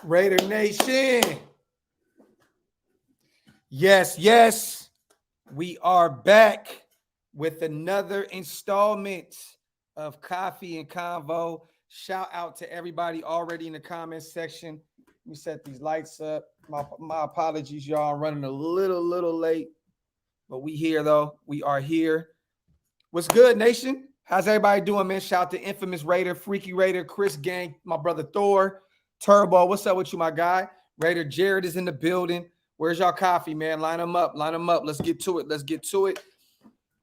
Raidernation. Yes. We are back with another installment of Coffee and Convo. Shout out to everybody already in the comments section. Let me set these lights up. My apologies, y'all. I'm running a little late, but we here though. We are here. What's good, nation? How's everybody doing, man? Shout out to Infamous Raider, Freaky Raider, Chris Gang, my brother Thor, Turbo. What's up with you, my guy? Raider Jared is in the building. Where's y'all coffee, man? Line them up. Let's get to it.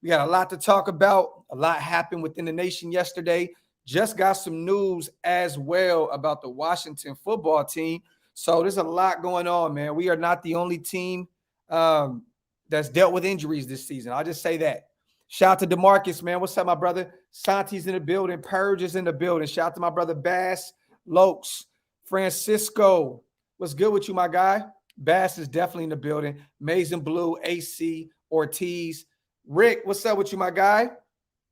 We got a lot to talk about. A lot happened within the nation yesterday. Just got some news as well about the Washington football team. So there's a lot going on, man. We are not the only team that's dealt with injuries this season. I'll just say that. Shout out to DeMarcus, man. What's up, my brother? Santi's in the building. Purge is in the building. Shout out to my brother Bass, Lokes, Francisco. What's good with you, my guy? Bass is definitely in the building. Mason Blue, AC, Ortiz. Rick, what's up with you, my guy?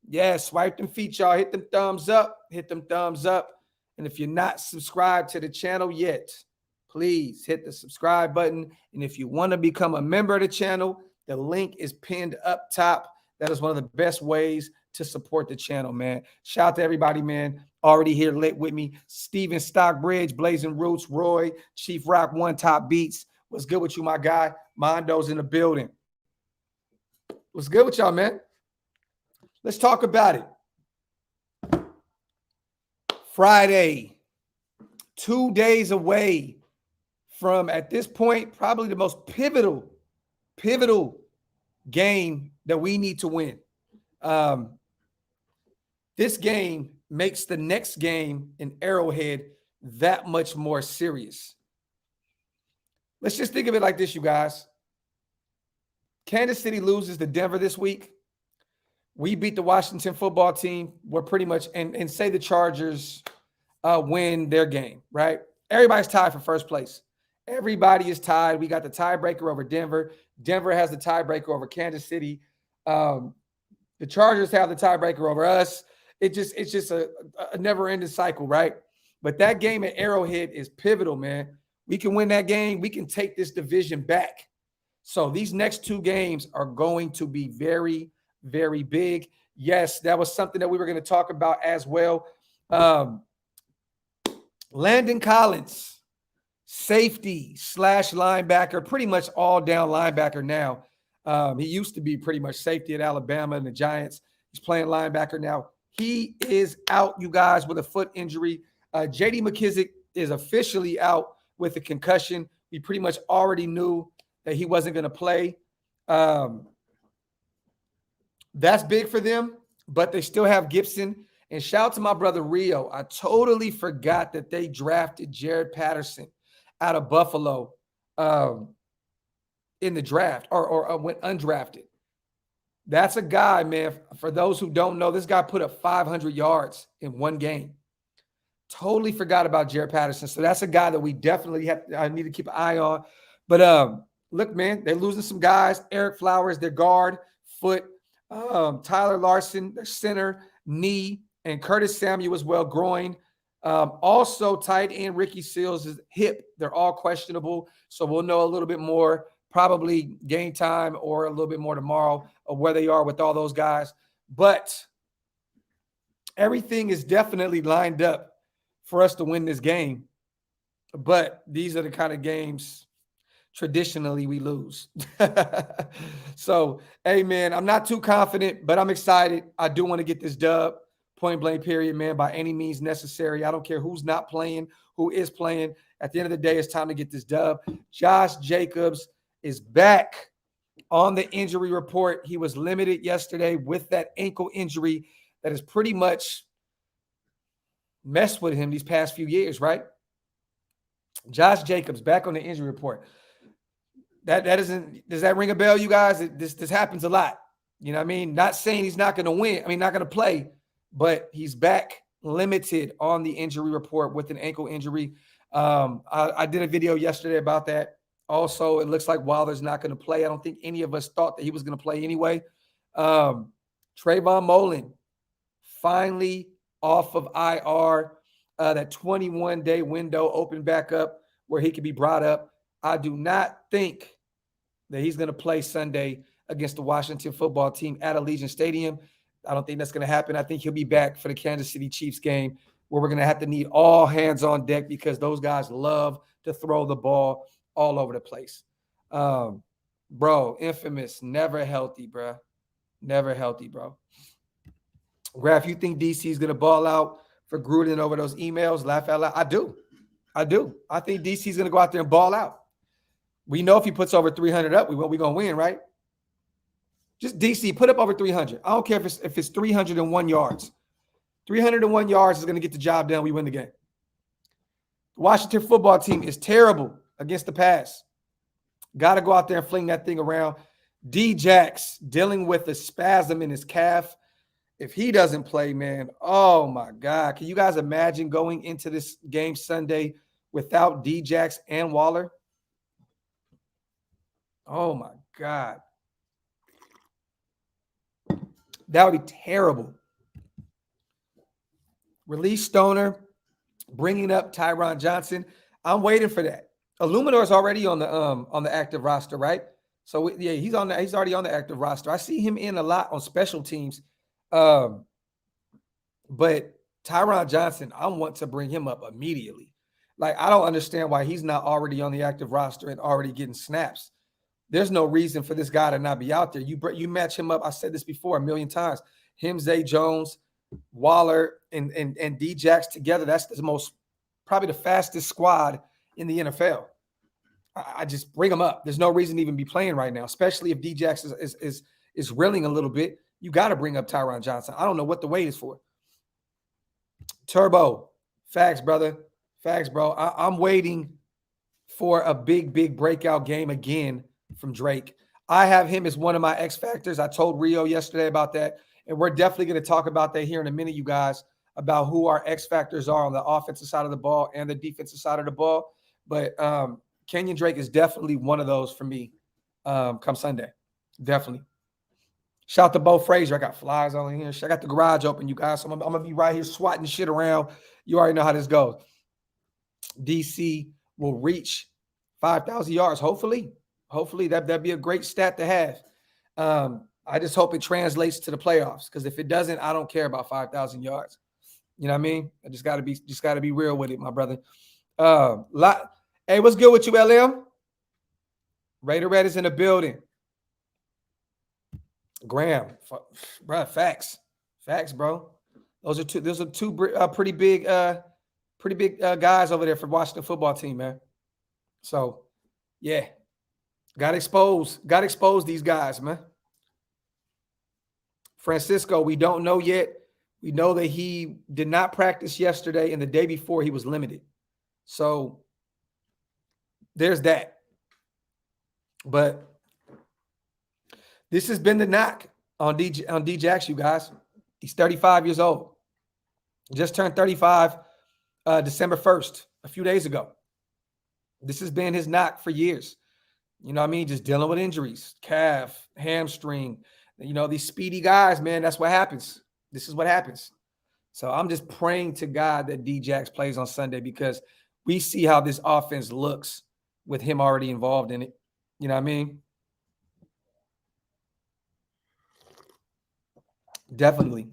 Yeah, swipe them feet, y'all. Hit them thumbs up. And if you're not subscribed to the channel yet, please hit the subscribe button. And if you want to become a member of the channel, the link is pinned up top. That is one of the best ways to support the channel, man. Shout out to everybody, man. Already here lit with me. Steven Stockbridge, Blazing Roots, Roy, Chief Rock, One Top Beats. What's good with you, my guy? Mondo's in the building. What's good with y'all, man? Let's talk about it. Friday, 2 days away from, at this point, probably the most pivotal game that we need to win. This game makes the next game in Arrowhead that much more serious. Let's just think of it like this, you guys. Kansas City loses to Denver this week. We beat the Washington football team. We're pretty much, and say the Chargers win their game, right? Everybody's tied for first place. Everybody is tied. We got the tiebreaker over Denver. Denver has the tiebreaker over Kansas City. The Chargers have the tiebreaker over us. It's just a never-ending cycle, right? But that game at Arrowhead is pivotal, man. We can win that game. We can take this division back. So these next two games are going to be very, very big. Yes, that was something that we were going to talk about as well. Landon Collins, safety / linebacker, pretty much all down linebacker now. He used to be pretty much safety at Alabama and the Giants. He's playing linebacker now. He is out, you guys, with a foot injury. J.D. McKissick is officially out with a concussion. We pretty much already knew that he wasn't going to play. That's big for them, but they still have Gibson. And shout out to my brother Rio. I totally forgot that they drafted Jared Patterson out of Buffalo in the draft or went undrafted. That's a guy, man. For those who don't know, this guy put up 500 yards in one game. Totally forgot about Jared Patterson. So that's a guy that we definitely I need to keep an eye on. But look, man, they're losing some guys. Eric Flowers, their guard, foot. Tyler Larson, their center, knee, and Curtis Samuel as well, groin. Also, tight end Ricky Seals' hip. They're all questionable. So we'll know a little bit more, probably game time or a little bit more tomorrow of where they are with all those guys. But everything is definitely lined up for us to win this game. But these are the kind of games traditionally we lose. So, hey, man, I'm not too confident, but I'm excited. I do want to get this dub, point blank period, man, by any means necessary. I don't care who's not playing, who is playing. At the end of the day, it's time to get this dub. Josh Jacobs is back on the injury report. He was limited yesterday with that ankle injury that has pretty much messed with him these past few years, right? Josh Jacobs back on the injury report. Does that ring a bell, you guys? This happens a lot. You know what I mean? Not saying he's not going to win. I mean, not going to play, but he's back limited on the injury report with an ankle injury. I did a video yesterday about that. Also, it looks like Wilder's not going to play. I don't think any of us thought that he was going to play anyway. Trayvon Mullen finally off of IR. That 21-day window opened back up where he could be brought up. I do not think that he's going to play Sunday against the Washington football team at Allegiant Stadium. I don't think that's going to happen. I think he'll be back for the Kansas City Chiefs game, where we're going to have to need all hands on deck because those guys love to throw the ball all over the place. Bro, infamous, never healthy, bro. Never healthy, bro. Graphk, you think DC is going to ball out for Gruden over those emails? Laugh out loud. I do. I think DC is going to go out there and ball out. We know if he puts over 300 up, we're going to win, right? Just DC, put up over 300. I don't care if it's 301 yards. 301 yards is going to get the job done. We win the game. The Washington football team is terrible against the pass. Got to go out there and fling that thing around. D-Jax dealing with a spasm in his calf. If he doesn't play, man, oh, my God. Can you guys imagine going into this game Sunday without D-Jax and Waller? Oh, my God. That would be terrible. Release Stoner, bringing up Tyron Johnson. I'm waiting for that. Illuminor is already on the active roster, right? So yeah, he's already on the active roster. I see him in a lot on special teams. But Tyron Johnson, I want to bring him up immediately. Like, I don't understand why he's not already on the active roster and already getting snaps. There's no reason for this guy to not be out there. You match him up. I said this before a million times. Him, Zay Jones, Waller, and D-Jax together. That's probably the fastest squad in the NFL. I just bring them up. There's no reason to even be playing right now, especially if D-Jax is reeling a little bit. You got to bring up Tyron Johnson. I don't know what the wait is for. Turbo, facts, brother. Facts, bro. I'm waiting for a big breakout game again from Drake. I have him as one of my X factors. I told Rio yesterday about that, and we're definitely going to talk about that here in a minute, you guys, about who our X factors are on the offensive side of the ball and the defensive side of the ball. But Kenyon Drake is definitely one of those for me come Sunday. Definitely. Shout to Bo Frazier. I got flies on here. I got the garage open, you guys. So I'm going to be right here swatting shit around. You already know how this goes. DC will reach 5,000 yards, hopefully. Hopefully, that'd be a great stat to have. I just hope it translates to the playoffs, because if it doesn't, I don't care about 5,000 yards. You know what I mean? I just gotta be real with it, my brother. Hey, what's good with you, LM? Raider Red is in the building. Graham, bro, facts, bro. Those are two pretty big guys over there for Washington football team, man. So, yeah. Got to expose these guys, man. Francisco, we don't know yet. We know that he did not practice yesterday, and the day before he was limited. So there's that. But this has been the knock on D-Jax, you guys. He's 35 years old. Just turned 35 December 1st, a few days ago. This has been his knock for years. You know what I mean? Just dealing with injuries, calf, hamstring. You know, these speedy guys, man, that's what happens. This is what happens. So I'm just praying to God that D-Jax plays on Sunday, because we see how this offense looks with him already involved in it. You know what I mean? Definitely.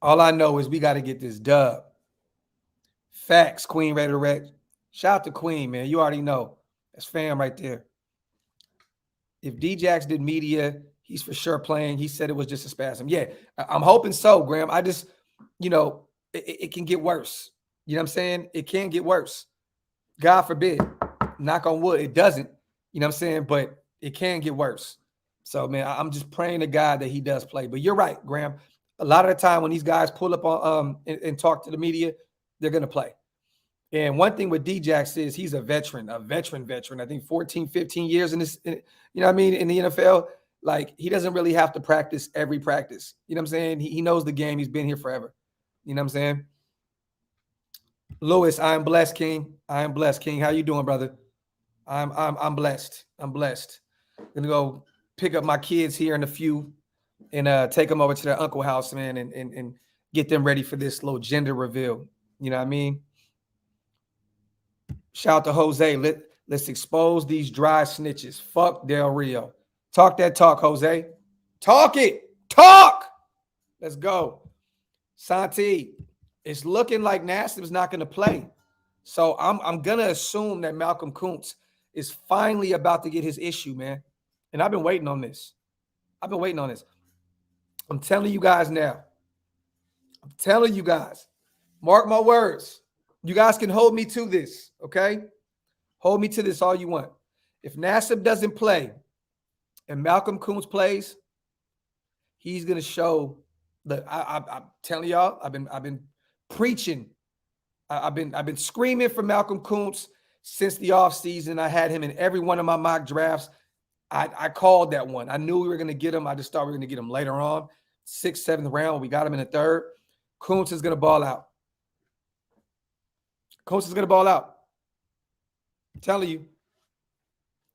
All I know is we got to get this dub. Facts, Queen Raider Red. Shout out to Queen, man. You already know. That's fam right there. If D-Jax did media, he's for sure playing. He said it was just a spasm. Yeah, I'm hoping so, Graham. I just, it can get worse. You know what I'm saying? It can get worse. God forbid. Knock on wood. It doesn't. You know what I'm saying? But it can get worse. So, man, I'm just praying to God that he does play. But you're right, Graham. A lot of the time when these guys pull up on and talk to the media, they're going to play. And one thing with D-Jax is he's a veteran. I think 14, 15 years in this, you know what I mean, in the NFL. Like, he doesn't really have to practice every practice. You know what I'm saying? He knows the game. He's been here forever. You know what I'm saying? Lewis, I am blessed, King. I am blessed, King. How you doing, brother? I'm blessed. I'm blessed. Gonna go pick up my kids here in a few and take them over to their uncle house, man, and get them ready for this little gender reveal. You know what I mean? Shout out to Jose. Let's expose these dry snitches. Fuck Del Rio. Talk that talk, Jose. Talk it. Talk. Let's go. Santi, it's looking like Nassib's not going to play. So I'm going to assume that Malcolm Koonce is finally about to get his issue, man. And I've been waiting on this. I'm telling you guys now. I'm telling you guys. Mark my words. You guys can hold me to this, okay? Hold me to this all you want. If Nassib doesn't play and Malcolm Koonce plays, he's going to show. Look, I'm telling y'all, I've been preaching. I've been screaming for Malcolm Koonce since the offseason. I had him in every one of my mock drafts. I called that one. I knew we were going to get him. I just thought we were going to get him later on, 6th, 7th round. We got him in the 3rd. Koonce is going to ball out. Koonce is going to ball out. I'm telling you.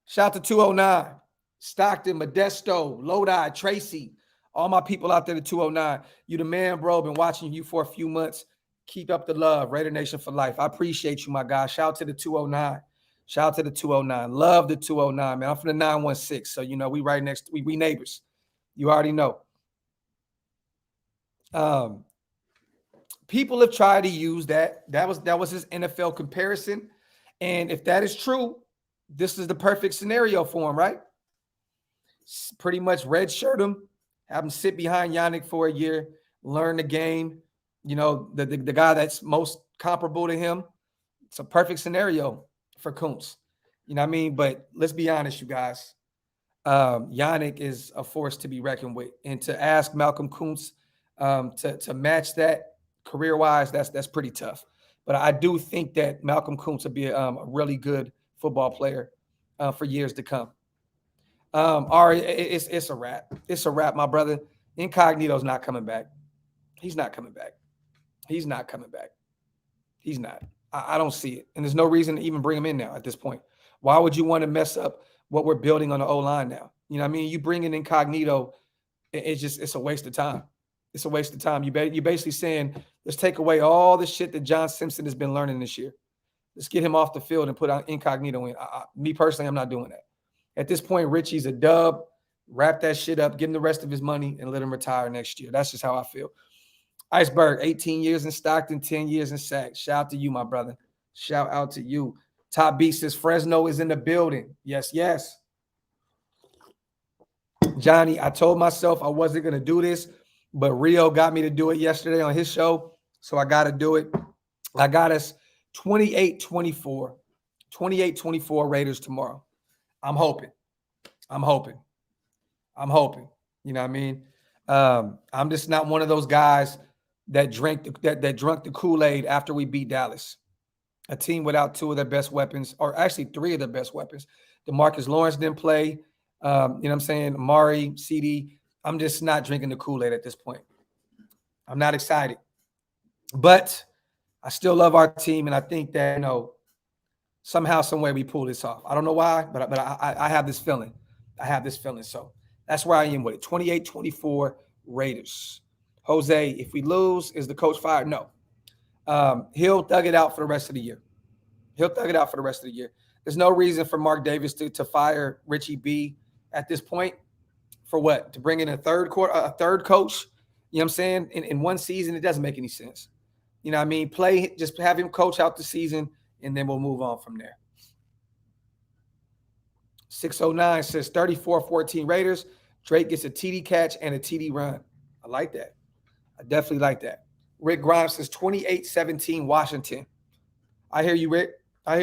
Shout out to 209, Stockton, Modesto, Lodi, Tracy, all my people out there to 209. You the man, bro. Been watching you for a few months. Keep up the love. Raidernation for life. I appreciate you, my guy. Shout out to the 209. Shout out to the 209. Love the 209, man. I'm from the 916. So, you know, we right next. We neighbors. You already know. People have tried to use that. That was his NFL comparison. And if that is true, this is the perfect scenario for him, right? Pretty much redshirt him, have him sit behind Yannick for a year, learn the game. You know, the guy that's most comparable to him. It's a perfect scenario for Koonce. You know what I mean? But let's be honest, you guys. Yannick is a force to be reckoned with. And to ask Malcolm Koonce to match that career-wise, that's pretty tough. But I do think that Malcolm Koonce will be a really good football player for years to come. Ari, it's a wrap. It's a wrap, my brother. Incognito's not coming back. He's not coming back. He's not coming back. He's not. I don't see it. And there's no reason to even bring him in now at this point. Why would you want to mess up what we're building on the O-line now? You know what I mean? You bring in Incognito, it's a waste of time. It's a waste of time. You're basically saying, let's take away all the shit that John Simpson has been learning this year. Let's get him off the field and put out Incognito in. Me personally, I'm not doing that. At this point, Richie's a dub. Wrap that shit up, give him the rest of his money, and let him retire next year. That's just how I feel. Iceberg, 18 years in Stockton, 10 years in Sac. Shout out to you, my brother. Shout out to you. Top B says Fresno is in the building. Yes, yes. Johnny, I told myself I wasn't going to do this, but Rio got me to do it yesterday on his show, so I got to do it. I got us 28-24. 28-24 Raiders tomorrow. I'm hoping. You know what I mean? I'm just not one of those guys that drunk the Kool-Aid after we beat Dallas. A team without two of their best weapons, or actually three of their best weapons. DeMarcus Lawrence didn't play. You know what I'm saying? Amari, CD. I'm just not drinking the Kool-Aid at this point. I'm not excited. But I still love our team, and I think that, you know, somehow, some way we pull this off. I don't know why, but I have this feeling. So that's where I am with it. 28-24 Raiders. Jose, if we lose, is the coach fired? No. He'll thug it out for the rest of the year. There's no reason for Mark Davis to fire Richie B at this point. For what? To bring in a third coach? You know what I'm saying? In one season, it doesn't make any sense. You know what I mean? Just have him coach out the season, and then we'll move on from there. 609 says 34-14 Raiders. Drake gets a TD catch and a TD run. I like that. I definitely like that. Rick Grimes says 28-17 Washington. I hear you, Rick. I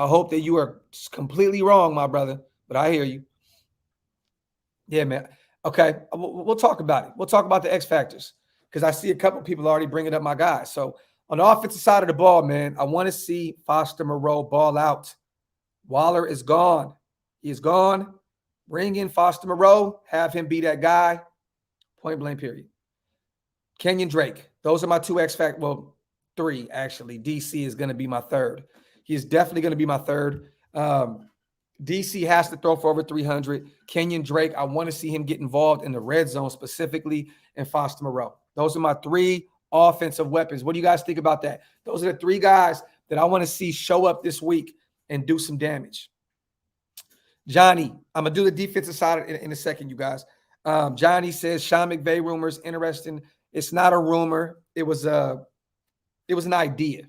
hope that you are completely wrong, my brother, but I hear you. Yeah, man. Okay, we'll talk about it. We'll talk about the X factors because I see a couple of people already bringing up my guys. So on the offensive side of the ball, man, I want to see Foster Moreau ball out. Waller is gone. He is gone. Bring in Foster Moreau. Have him be that guy. Point blank, period. Kenyon Drake. Those are my two X factors. Well, three, actually. DC is going to be my third. He is definitely going to be my third. DC has to throw for over 300. Kenyon Drake, I want to see him get involved in the red zone specifically, and Foster Moreau. Those are my three offensive weapons. What do you guys think about that? Those are the three guys that I want to see show up this week and do some damage. Johnny, I'm gonna do the defensive side in a second, you guys. Johnny says Sean McVay rumors interesting. It's not a rumor. It was an idea.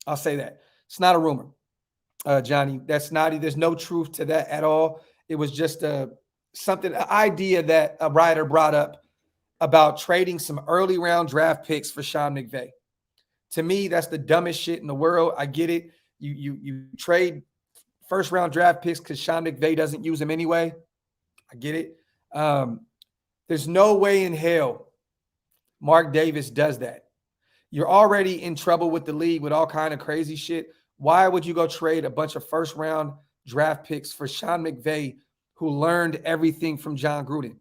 I'll say that. It's not a rumor, Johnny. That's not. There's no truth to that at all. It was just an idea that a writer brought up about trading some early round draft picks for Sean McVay. To me, that's the dumbest shit in the world. I get it. You trade first round draft picks because Sean McVay doesn't use them anyway. I get it. There's no way in hell Mark Davis does that. You're already in trouble with the league with all kind of crazy shit. Why would you go trade a bunch of first round draft picks for Sean McVay, who learned everything from John Gruden?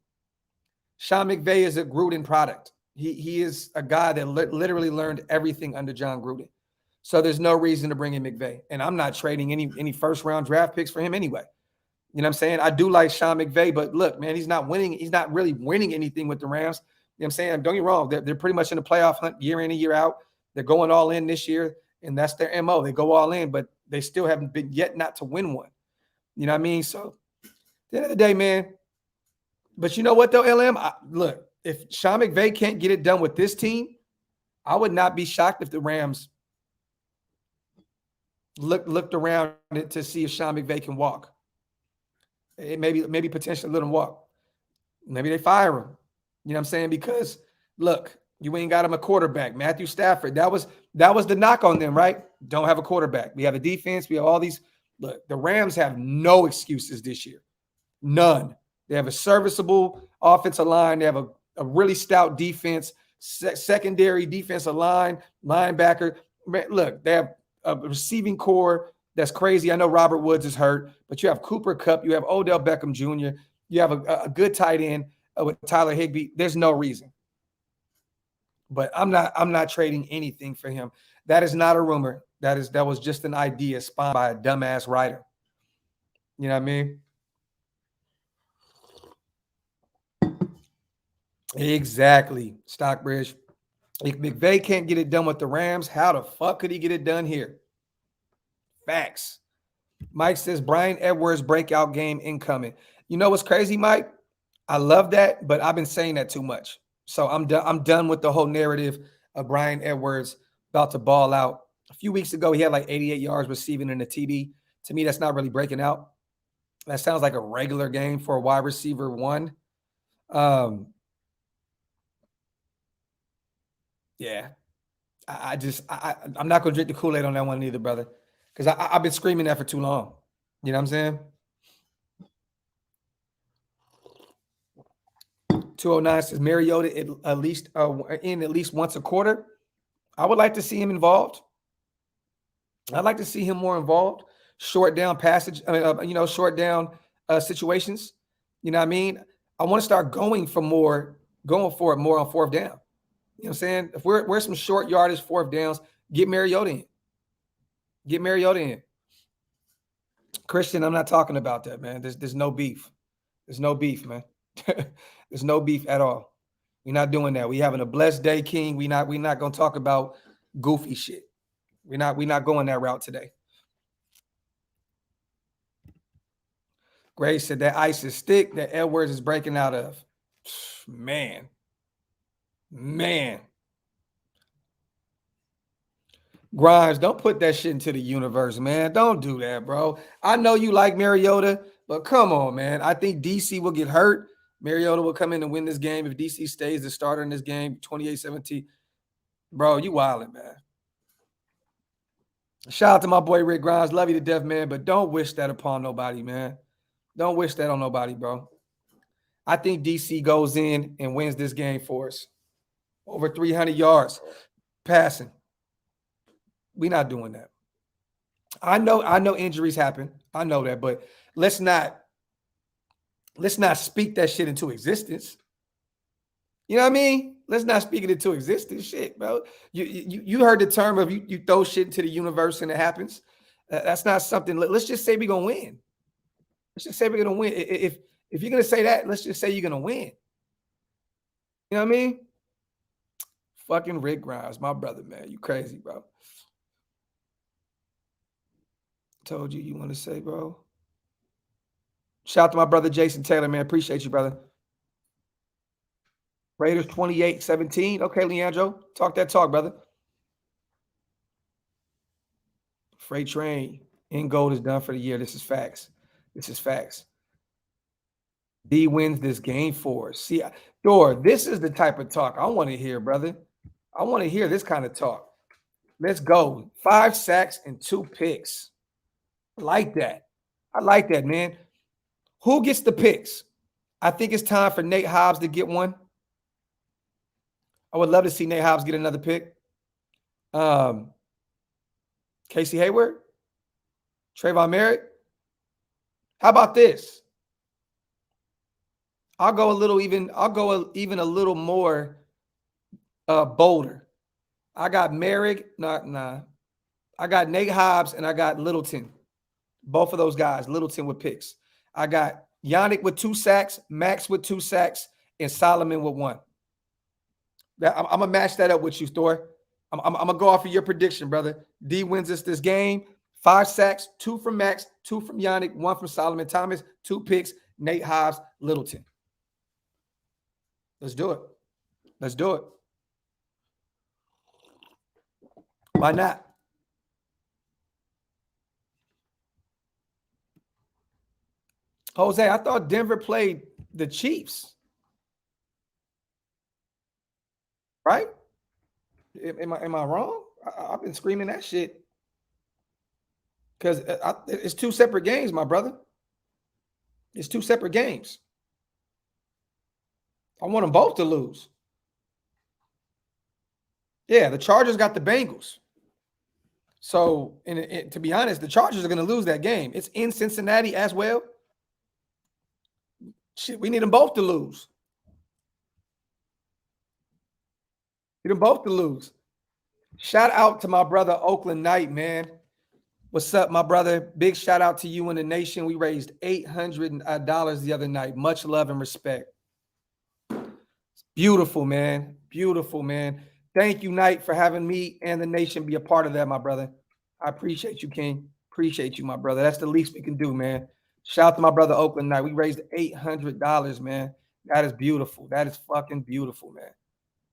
Sean McVay is a Gruden product. He is a guy that literally learned everything under John Gruden. So there's no reason to bring in McVay. And I'm not trading any first round draft picks for him anyway. You know what I'm saying? I do like Sean McVay, but look, man, he's not winning. He's not really winning anything with the Rams. You know what I'm saying? Don't get me wrong. They're pretty much in the playoff hunt year in and year out. They're going all in this year, and that's their MO. They go all in, but they still haven't been yet not to win one. You know what I mean? So at the end of the day, man. But you know what, though, LM? Look, if Sean McVay can't get it done with this team, I would not be shocked if the Rams looked around to see if Sean McVay can walk. It maybe potentially let him walk. Maybe they fire him. You know what I'm saying? Because look, you ain't got him a quarterback. Matthew Stafford. That was the knock on them, right? Don't have a quarterback. We have a defense. We have all these. Look, the Rams have no excuses this year. None. They have a serviceable offensive line. They have a really stout defense, secondary defensive line, linebacker. Look, they have a receiving core that's crazy. I know Robert Woods is hurt, but you have Cooper Kupp. You have Odell Beckham Jr. You have a good tight end with Tyler Higbee. There's no reason. But I'm not trading anything for him. That is not a rumor. That was just an idea spawned by a dumbass writer. You know what I mean? Exactly. Stockbridge. If McVay can't get it done with the Rams, how the fuck could he get it done here? Facts. Mike says Brian Edwards breakout game incoming. You know what's crazy, Mike? I love that, but I've been saying that too much. So I'm done with the whole narrative of Brian Edwards about to ball out. A few weeks ago, he had like 88 yards receiving in a TD. To me, that's not really breaking out. That sounds like a regular game for a wide receiver one. Yeah. I'm not going to drink the Kool-Aid on that one either, brother, because I've been screaming that for too long. You know what I'm saying? 209 says Mariota at least once a quarter. I would like to see him involved. I'd like to see him more involved. Short down passage, short down situations. You know what I mean? I want to start going for it more on fourth down. You know what I'm saying? If we're some short yardage fourth downs, get Mariota in. Get Mariota in. Christian, I'm not talking about that, man. There's no beef. There's no beef, man. There's no beef at all. We're not doing that. We having a blessed day, King. We're not gonna talk about goofy shit. We're not going that route today. Gray said that ice is thick that Edwards is breaking out of. Man. Grimes, don't put that shit into the universe, man. Don't do that, bro. I know you like Mariota, but come on, man. I think DC will get hurt. Mariota will come in and win this game. If DC stays the starter in this game, 28-17. Bro, you wildin', man. Shout out to my boy Rick Grimes. Love you to death, man, but don't wish that upon nobody, man. Don't wish that on nobody, bro. I think DC goes in and wins this game for us. Over 300 yards passing. We're not doing that. I know injuries happen. I know that, but let's not speak that shit into existence. You know what I mean? Let's not speak it into existence. Shit, bro. You heard the term of you throw shit into the universe and it happens. That's not something. Let's just say we're gonna win. Let's just say we're gonna win. If you're gonna say that, let's just say you're gonna win. You know what I mean? Fucking Rick Grimes, my brother, man. You crazy, bro. Told you want to say, bro. Shout out to my brother Jason Taylor, man. Appreciate you, brother. Raiders 28-17. Okay, Leandro. Talk that talk, brother. Freight train in gold is done for the year. This is facts. This is facts. D wins this game for us. See, Thor, this is the type of talk I want to hear, brother. I want to hear this kind of talk. Let's go. 5 sacks and 2 picks. I like that. I like that, man. Who gets the picks? I think it's time for Nate Hobbs to get one. I would love to see Nate Hobbs get another pick. Casey Hayward, Trayvon Merritt. How about this? I'll go even a little more bolder. I got Merrick, I got Nate Hobbs and I got Littleton. Both of those guys, Littleton with picks. I got Yannick with 2 sacks, Max with 2 sacks, and Solomon with 1. I'm gonna match that up with you, Thor. I'm gonna go off of your prediction, brother. D wins us this game. 5 sacks, 2 from Max, 2 from Yannick, 1 from Solomon Thomas, 2 picks, Nate Hobbs, Littleton. Let's do it. Let's do it. Why not? Jose, I thought Denver played the Chiefs. Right? Am I wrong? I've been screaming that shit. Because it's 2 separate games, my brother. It's 2 separate games. I want them both to lose. Yeah, the Chargers got the Bengals. So, to be honest, the Chargers are going to lose that game. It's in Cincinnati as well. Shit, we need them both to lose. Need them both to lose. Shout out to my brother Oakland Knight, man. What's up, my brother? Big shout out to you and the nation. We raised $800 the other night. Much love and respect. Beautiful, man. Beautiful, man. Thank you, Knight, for having me and the nation be a part of that, my brother. I appreciate you, King. Appreciate you, my brother. That's the least we can do, man. Shout out to my brother Oakland Knight. We raised $800, man. That is beautiful. That is fucking beautiful, man.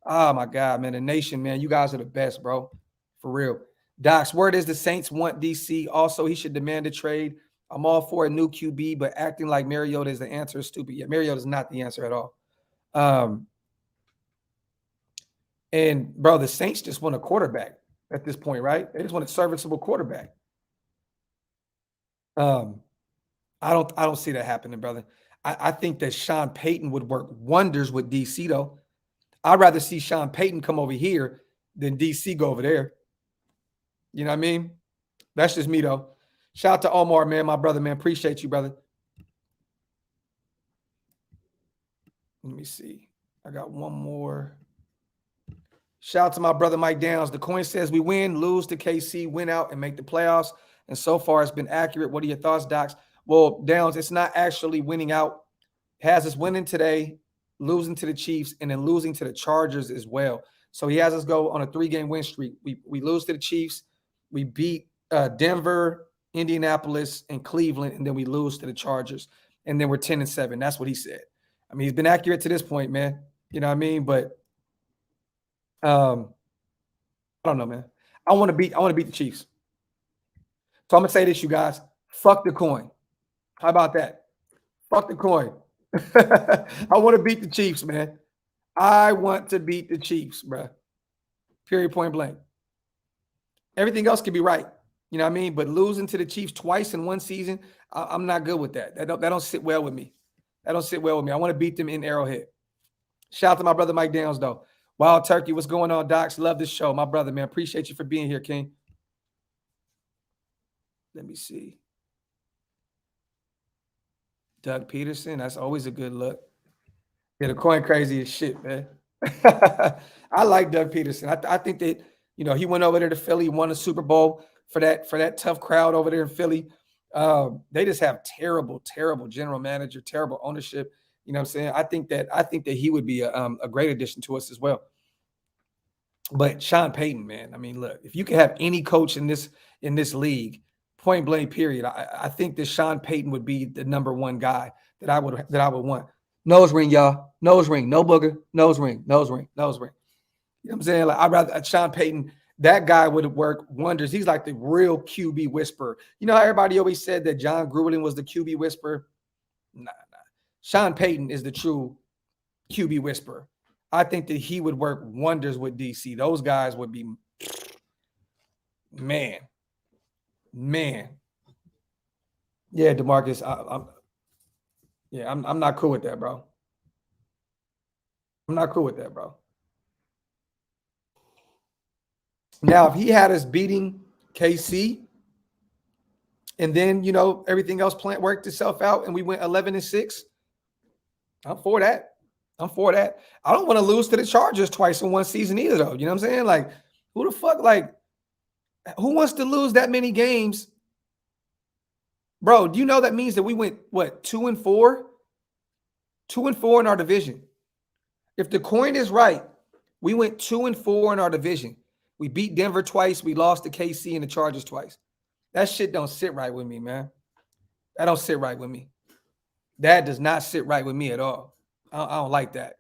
Oh, my God, man. The nation, man. You guys are the best, bro. For real. Doc's word is the Saints want DC. Also, he should demand a trade. I'm all for a new QB, but acting like Mariota is the answer is stupid. Yeah, Mariota is not the answer at all. And, bro, the Saints just want a quarterback at this point, right? They just want a serviceable quarterback. I don't see that happening, brother. I think that Sean Payton would work wonders with DC, though. I'd rather see Sean Payton come over here than DC go over there. You know what I mean? That's just me, though. Shout out to Omar, man, my brother, man. Appreciate you, brother. Let me see. I got one more. Shout out to my brother Mike Downs. The coin says we win, lose to KC, win out, and make the playoffs. And so far, it's been accurate. What are your thoughts, Docs? Well, Downs, it's not actually winning out. It has us winning today, losing to the Chiefs, and then losing to the Chargers as well. So he has us go on a 3-game win streak. We lose to the Chiefs. We beat Denver, Indianapolis, and Cleveland, and then we lose to the Chargers. And then we're 10-7. That's what he said. I mean, he's been accurate to this point, man. You know what I mean? But I don't know, man. I want to beat the Chiefs. So I'm gonna say this, you guys. Fuck the coin. How about that? Fuck the coin. I want to beat the Chiefs, man. I want to beat the Chiefs, bro. Period, point blank. Everything else can be right. You know what I mean? But losing to the Chiefs twice in one season, I'm not good with that. That don't sit well with me. That don't sit well with me. I want to beat them in Arrowhead. Shout out to my brother Mike Downs, though. Wild Turkey, what's going on, Docs? Love this show. My brother, man. Appreciate you for being here, King. Let me see. Doug Peterson, that's always a good look. Yeah, the coin crazy as shit, man. I like Doug Peterson. I think that, he went over there to Philly, won a Super Bowl for that tough crowd over there in Philly. They just have terrible, terrible general manager, terrible ownership. You know what I'm saying? I think that he would be a great addition to us as well. But Sean Payton, man, I mean, look, if you can have any coach in this league Point blank, period. I think that Sean Payton would be the number one guy that I would want. Nose ring, y'all. Nose ring. No booger. Nose ring. Nose ring. Nose ring. You know what I'm saying? Like, I'd rather Sean Payton, that guy would work wonders. He's like the real QB whisperer. You know how everybody always said that John Gruden was the QB whisperer? Nah. Sean Payton is the true QB whisperer. I think that he would work wonders with DC. Those guys would be, man. Yeah, DeMarcus, I'm not cool with that, bro. I'm not cool with that, bro. Now, if he had us beating KC, and then, you know, everything else worked itself out and we went 11-6, I'm for that. I don't want to lose to the Chargers twice in one season either, though. You know what I'm saying? Like, who the fuck, like, who wants to lose that many games? Bro, do you know that means that we went, what, 2-4? 2-4 in our division. If the coin is right, we went 2-4 in our division. We beat Denver twice. We lost to KC and the Chargers twice. That shit don't sit right with me, man. That don't sit right with me. That does not sit right with me at all. I don't like that.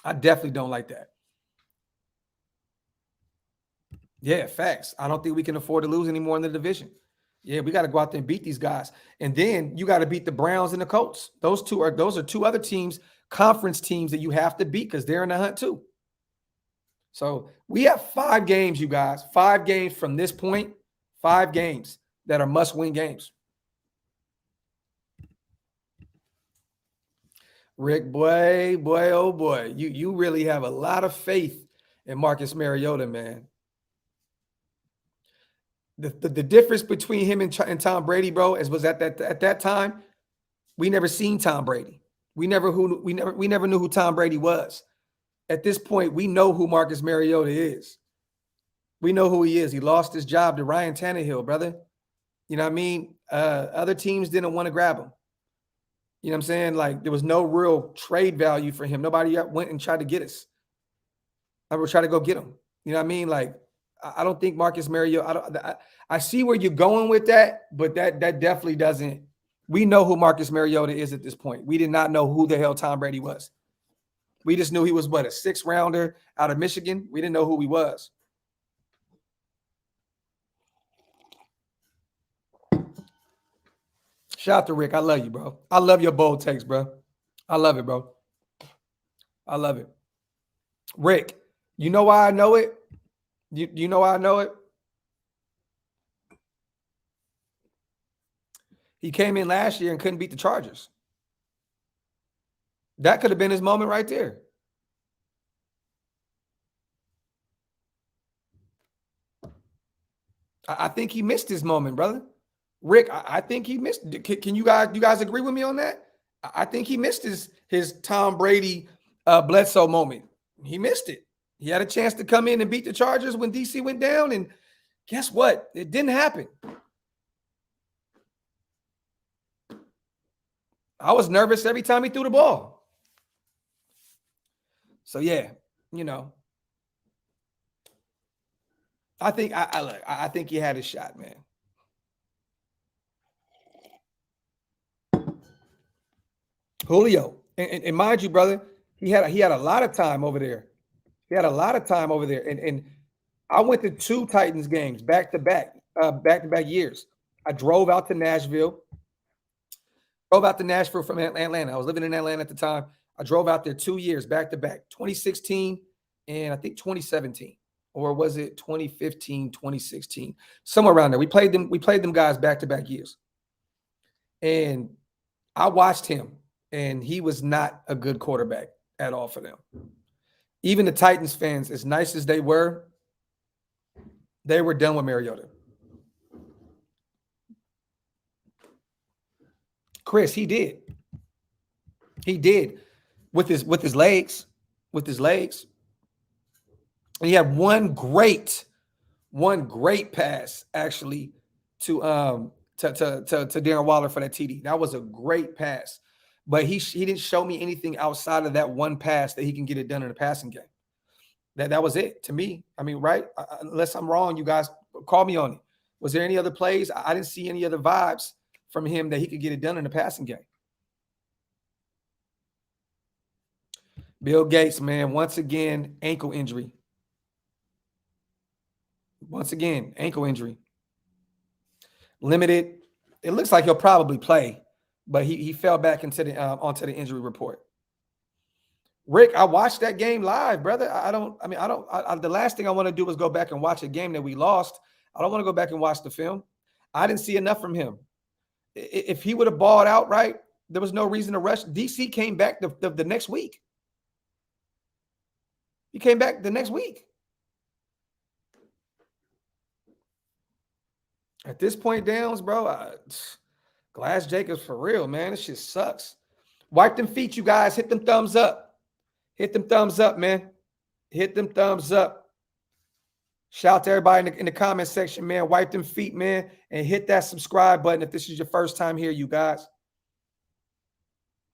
I definitely don't like that. Yeah, facts. I don't think we can afford to lose anymore in the division. Yeah, we got to go out there and beat these guys. And then you got to beat the Browns and the Colts. Those are two other teams, conference teams that you have to beat because they're in the hunt too. So we have 5 games, you guys. 5 games from this point. 5 games that are must-win games. Rick, boy, oh boy. You really have a lot of faith in Marcus Mariota, man. The difference between him and Tom Brady, bro, was at that time, we never seen Tom Brady. We never knew who Tom Brady was. At this point, we know who Marcus Mariota is. We know who he is. He lost his job to Ryan Tannehill, brother. You know what I mean? Other teams didn't want to grab him. You know what I'm saying? Like, there was no real trade value for him. Nobody went and tried to get us. I would try to go get him. You know what I mean? Like, I don't think Marcus Mariota. I see where you're going with that, but that definitely doesn't. We know who Marcus Mariota is at this point. We did not know who the hell Tom Brady was. We just knew he was, what, a 6th rounder out of Michigan. We didn't know who he was. Shout out to Rick. I love you, bro. I love your bold takes, bro. I love it, bro. I love it. Rick, you know why I know it? You know why I know it? He came in last year and couldn't beat the Chargers. That could have been his moment right there. I think he missed his moment, brother. Rick, I think he missed. Can you guys agree with me on that? I think he missed his Tom Brady Bledsoe moment. He missed it. He had a chance to come in and beat the Chargers when DC went down, and guess what? It didn't happen. I was nervous every time he threw the ball. So yeah, you know, I think I think he had his shot, man. Julio, and mind you, brother, he had a lot of time over there. He had a lot of time over there, and I went to 2 Titans games back to back years. I drove out to Nashville. Drove out to Nashville from Atlanta. I was living in Atlanta at the time. I drove out there 2 years back to back, 2016 and I think 2017, or was it 2015, 2016, somewhere around there. We played them guys back to back years, and I watched him, and he was not a good quarterback at all for them. Even the Titans fans, as nice as they were done with Mariota. Chris, he did. He did with his legs. With his legs. And he had one great pass actually to Darren Waller for that TD. That was a great pass. But he didn't show me anything outside of that one pass that he can get it done in a passing game. That was it to me. I mean, right? Unless I'm wrong, you guys call me on it. Was there any other plays? I didn't see any other vibes from him that he could get it done in the passing game. Bill Gates, man, once again, ankle injury. Once again, ankle injury. Limited. It looks like he'll probably play, but he fell back into the onto the injury report. Rick, I watched that game live, brother. The last thing I want to do is go back and watch a game that we lost. I don't want to go back and watch the film. I didn't see enough from him. If he would have balled out right, there was no reason to rush. DC came back the next week. He came back the next week. At this point, Downs, bro, Glass Jacobs for real, man. This shit sucks. Wipe them feet, you guys. Hit them thumbs up. Hit them thumbs up, man. Hit them thumbs up. Shout out to everybody in the comment section, man. Wipe them feet, man, and hit that subscribe button if this is your first time here, you guys.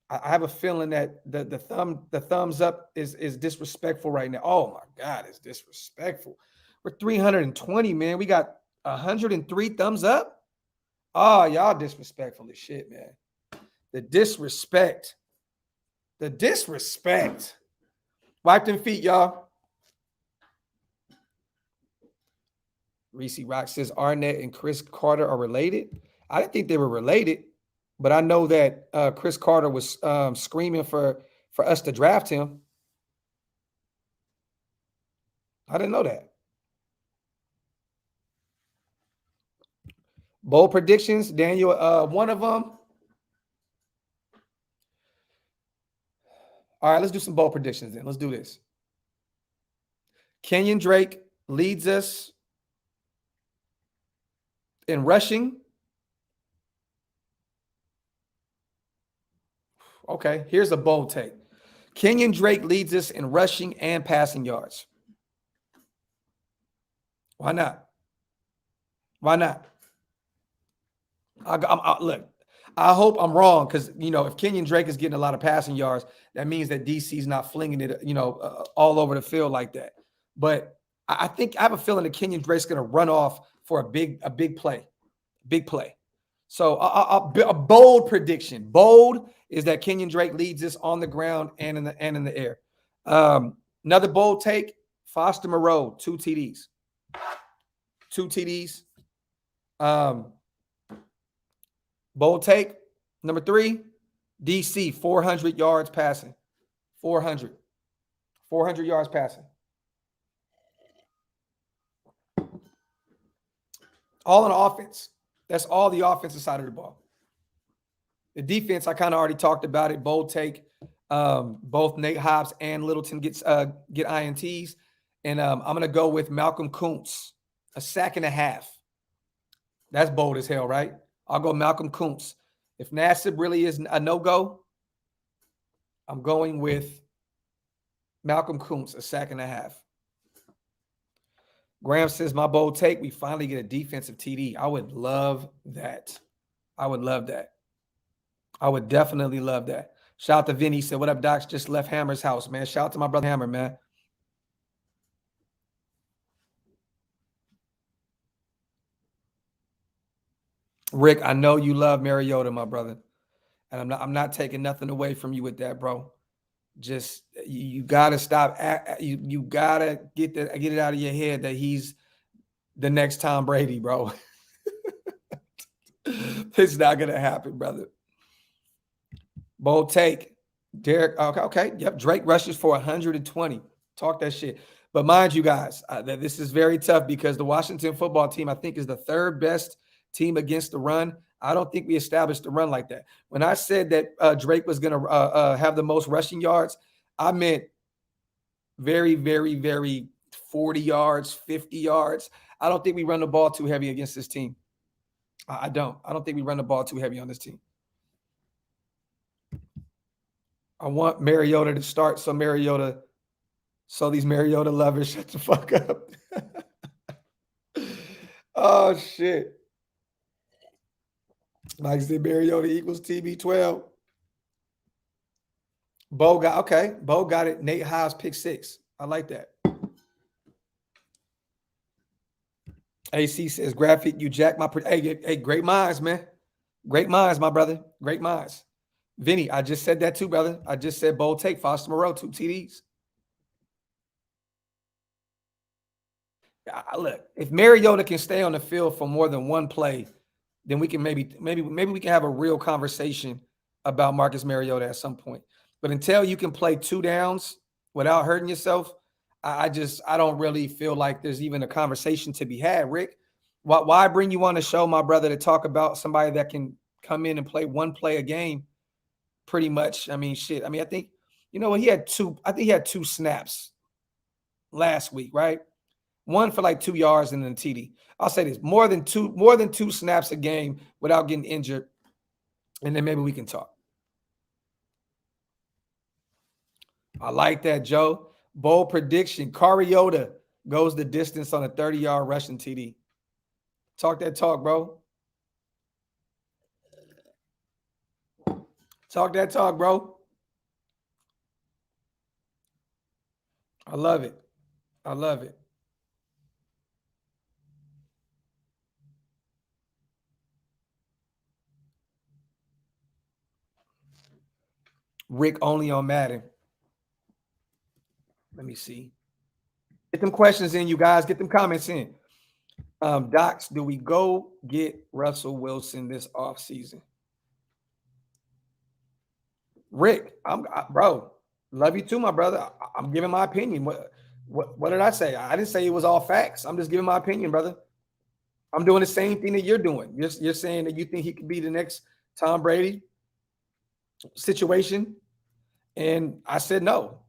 I have a feeling that the thumbs up is disrespectful right now. Oh my God, it's disrespectful. We're 320, man. We got 103 thumbs up. Oh, y'all disrespectful as shit, man. The disrespect. The disrespect. Wipe them feet, y'all. Reese Rock says Arnett and Chris Carter are related. I didn't think they were related, but I know that Chris Carter was screaming for us to draft him. I didn't know that. Bold predictions, Daniel, one of them. All right, let's do some bold predictions then. Let's do this. Kenyon Drake leads us in rushing. Okay, here's a bold take. Kenyon Drake leads us in rushing and passing yards. Why not? Why not? Look, I hope I'm wrong because, if Kenyon Drake is getting a lot of passing yards, that means that DC's not flinging it, all over the field like that. But I have a feeling that Kenyon Drake's going to run off for a big play. So a bold prediction. Bold is that Kenyon Drake leads us on the ground and in the air. Another bold take, Foster Moreau, 2 TDs. 2 TDs. Bold take, number 3, DC, 400 yards passing. 400 yards passing. All on offense. That's all the offensive side of the ball. The defense, I kind of already talked about it. Bold take. Both Nate Hobbs and Littleton get INTs. And I'm going to go with Malcolm Koonce, a sack and a half. That's bold as hell, right? I'll go Malcolm Koonce. If Nassib really is a no-go, I'm going with Malcolm Koonce, a sack and a half. Graham says, my bold take, we finally get a defensive TD. I would love that. I would definitely love that. Shout out to Vinny. He said, what up, Docs? Just left Hammer's house, man. Shout out to my brother Hammer, man. Rick, I know you love Mariota, my brother. And I'm not taking nothing away from you with that, bro. Just you gotta stop. You gotta get it out of your head that he's the next Tom Brady, bro. It's not gonna happen, brother. Bold take, Derek. Okay. Yep. Drake rushes for 120. Talk that shit. But mind you, guys, that this is very tough because the Washington football team, I think, is the 3rd best team against the run. I don't think we established the run like that. When I said that Drake was going to have the most rushing yards, I meant very, very, very 40 yards, 50 yards. I don't think we run the ball too heavy against this team. I don't think we run the ball too heavy on this team. I want Mariota to start so these Mariota lovers shut the fuck up. Oh, shit. Like I said, Mariota equals TB12. Bo got it. Nate Hobbs pick 6. I like that. AC says, Graphk, you jack my. Hey, great minds, man. Great minds, my brother. Great minds. Vinny, I just said that too, brother. I just said bold take. Foster Moreau, 2 TDs. Look, if Mariota can stay on the field for more than one play, then we can maybe we can have a real conversation about Marcus Mariota at some point. But until you can play 2 downs without hurting yourself, I don't really feel like there's even a conversation to be had. Rick, why bring you on the show, my brother, to talk about somebody that can come in and play one play a game? Pretty much. I mean, shit. I mean, I think he had 2. I think he had 2 snaps last week, right? One for like 2 yards and then a TD. I'll say this: more than two snaps a game without getting injured, and then maybe we can talk. I like that, Joe. Bold prediction: Mariota goes the distance on a 30-yard rushing TD. Talk that talk, bro. Talk that talk, bro. I love it. I love it. Rick only on Madden. Let me see. Get them questions in, you guys. Get them comments in. Docs, do we go get Russell Wilson this offseason? Rick, bro. Love you too, my brother. I'm giving my opinion. What did I say? I didn't say it was all facts. I'm just giving my opinion, brother. I'm doing the same thing that you're doing. You're saying that you think he could be the next Tom Brady situation, and I said no.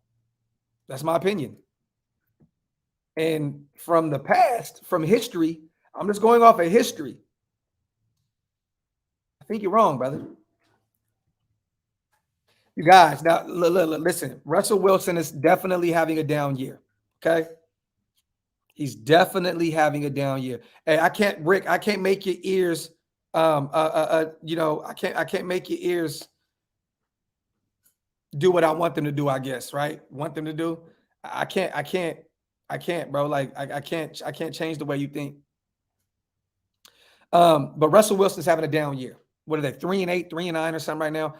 That's my opinion. And from the past, from history, I'm just going off of history. I think you're wrong, brother. You guys, now listen. Russell Wilson is definitely having a down year. Okay, he's definitely having a down year. Hey, I can't make your ears. I can't make your ears do what I want them to do. I guess, right? Want them to do. I can't, bro. Like I can't change the way you think. But Russell Wilson's having a down year. What are they? 3-8, 3-9 or something right now.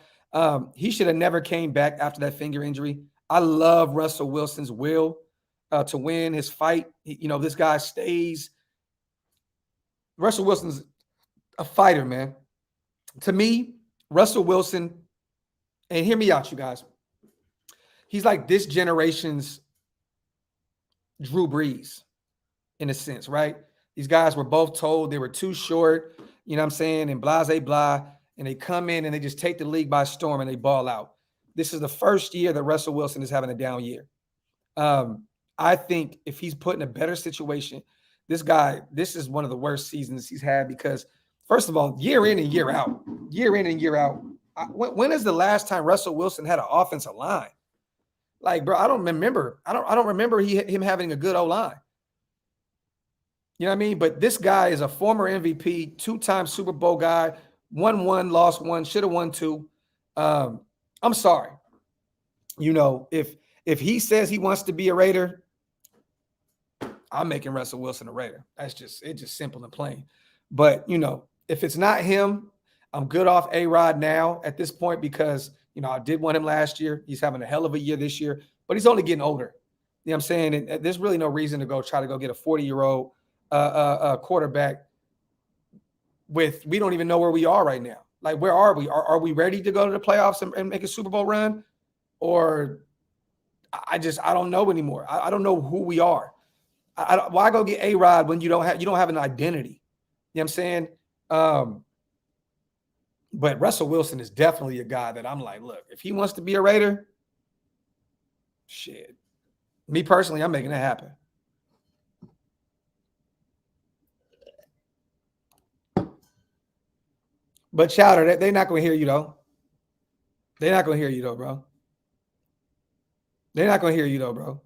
He should have never came back after that finger injury. I love Russell Wilson's will to win his fight. This guy stays. Russell Wilson's a fighter, man. To me, Russell Wilson, and hear me out, you guys. He's like this generation's Drew Brees, in a sense, right? These guys were both told they were too short, you know what I'm saying, and blah, blah, and they come in and they just take the league by storm and they ball out. This is the first year that Russell Wilson is having a down year. I think if he's put in a better situation, this is one of the worst seasons he's had because, first of all, year in and year out, when is the last time Russell Wilson had an offensive line? Like, bro, I don't remember him having a good O-line. You know what I mean? But this guy is a former MVP, 2-time Super Bowl guy, won 1, lost 1, should have won 2. I'm sorry. If he says he wants to be a Raider, I'm making Russell Wilson a Raider. It's just simple and plain. But, if it's not him, I'm good off A-Rod now at this point because, I did want him last year. He's having a hell of a year this year, but he's only getting older. You know what I'm saying? And there's really no reason to try to get a 40-year-old quarterback we don't even know where we are right now. Like, where are we? Are we ready to go to the playoffs and make a Super Bowl run? Or I don't know anymore. I don't know who we are. Why go get A-Rod when you don't have an identity? You know what I'm saying? But Russell Wilson is definitely a guy that I'm like, look, if he wants to be a Raider, shit. Me personally, I'm making it happen. But Chowder, they're not going to hear you, though. They're not going to hear you, though, bro. They're not going to hear you, though, bro.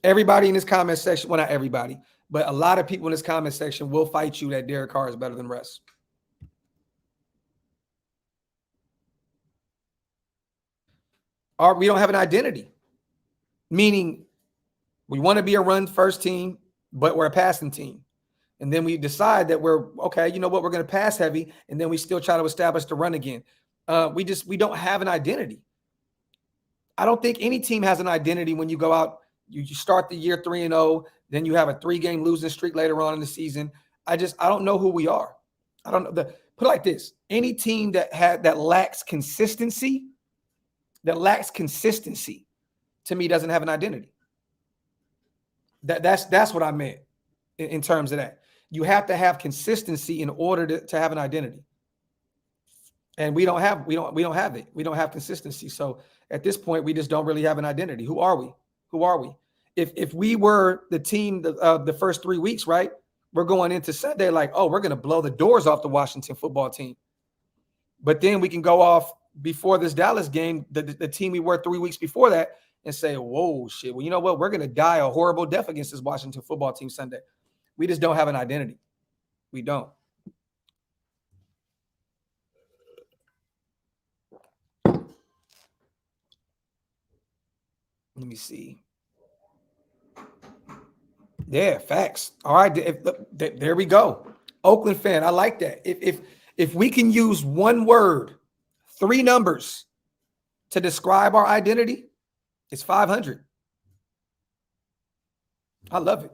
Everybody in this comment section, well, not everybody, but a lot of people in this comment section will fight you that Derek Carr is better than Russ. We don't have an identity, meaning we want to be a run-first team, but we're a passing team. And then we decide that we're okay, you know what, we're going to pass heavy. And then we still try to establish the run again. We don't have an identity. I don't think any team has an identity when you go out, you start the year 3-0, then you have a 3-game losing streak later on in the season. I don't know who we are. I don't know. Put it like this. Any team that lacks consistency, to me doesn't have an identity. That's what I meant in terms of that. You have to have consistency in order to have an identity. And we don't have it. We don't have consistency. So at this point, we just don't really have an identity. Who are we? If we were the team the first 3 weeks, right? We're going into Sunday like, oh, we're going to blow the doors off the Washington football team. But then we can go off before this Dallas game, the team we were 3 weeks before that, and say, whoa, shit. Well, you know what? We're going to die a horrible death against this Washington football team Sunday. We just don't have an identity. We don't. Let me see. Yeah, facts. All right, there we go. Oakland fan, I like that. If we can use one word, 3 numbers to describe our identity, it's 500. I love it.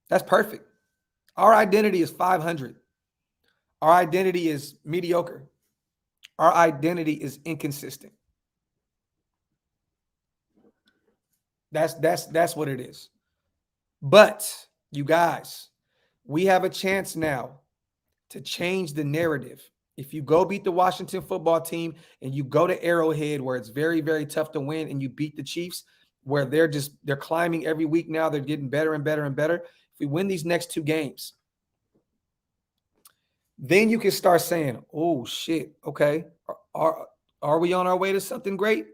That's perfect. Our identity is 500. Our identity is mediocre. Our identity is inconsistent. That's what it is. But you guys, we have a chance now to change the narrative. If you go beat the Washington football team and you go to Arrowhead where it's very, very tough to win, and you beat the Chiefs where they're climbing every week now, they're getting better and better and better. If we win these next 2 games, then you can start saying, oh shit, okay, are we on our way to something great?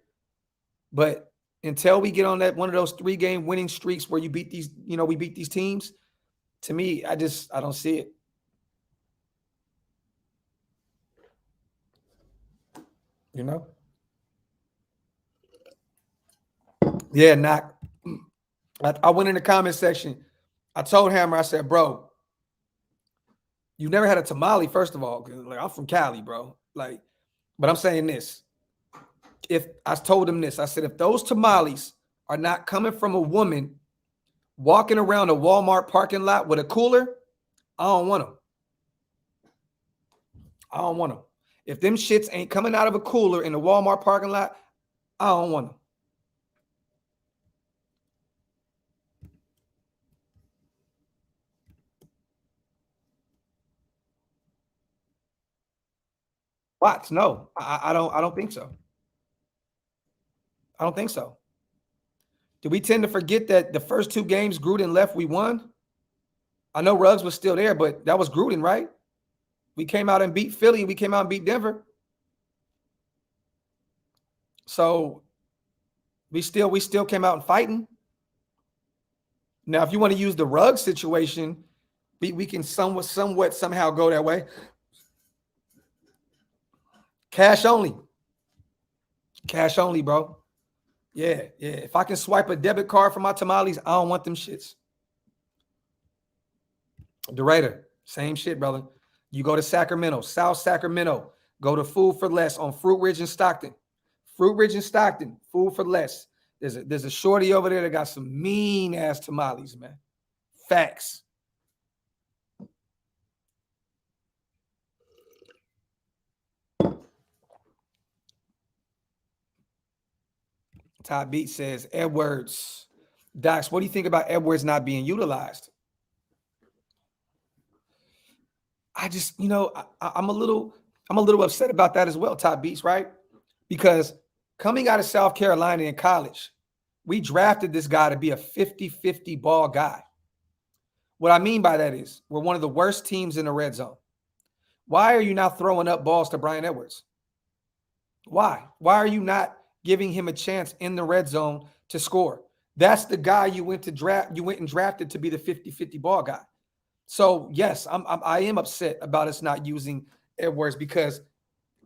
But until we get on that one of those 3-game winning streaks where you beat these, we beat these teams, to me, I don't see it. Yeah, knock. I went in the comment section. I told Hammer, I said, bro, you've never had a tamale, first of all. Like, I'm from Cali, bro. Like, but I'm saying this. If I told him this, I said, if those tamales are not coming from a woman walking around a Walmart parking lot with a cooler, I don't want them. If them shits ain't coming out of a cooler in the Walmart parking lot, I don't want them. What? No, I don't think so. I don't think so. Do we tend to forget that the first 2 games Gruden left, we won? I know Ruggs was still there, but that was Gruden, right? We came out and beat Philly. We came out and beat Denver. So we still came out and fighting. Now, if you want to use the Ruggs situation, we can somehow go that way. Cash only. Cash only, bro. Yeah. If I can swipe a debit card for my tamales, I don't want them shits. The Raider, same shit, brother. You go to Sacramento, South Sacramento, go to Food for Less on Fruit Ridge and Stockton. Fruit Ridge and Stockton, Food for Less. There's a shorty over there that got some mean-ass tamales, man. Facts. Todd Beat says, Edwards. Docs, what do you think about Edwards not being utilized? I just, I'm a little upset about that as well, Todd Beats, right? Because coming out of South Carolina in college, we drafted this guy to be a 50-50 ball guy. What I mean by that is we're one of the worst teams in the red zone. Why are you not throwing up balls to Bryan Edwards? Why? Why are you not giving him a chance in the red zone to score? That's the guy you went and drafted to be the 50-50 ball guy. So yes, I am upset about us not using Edwards because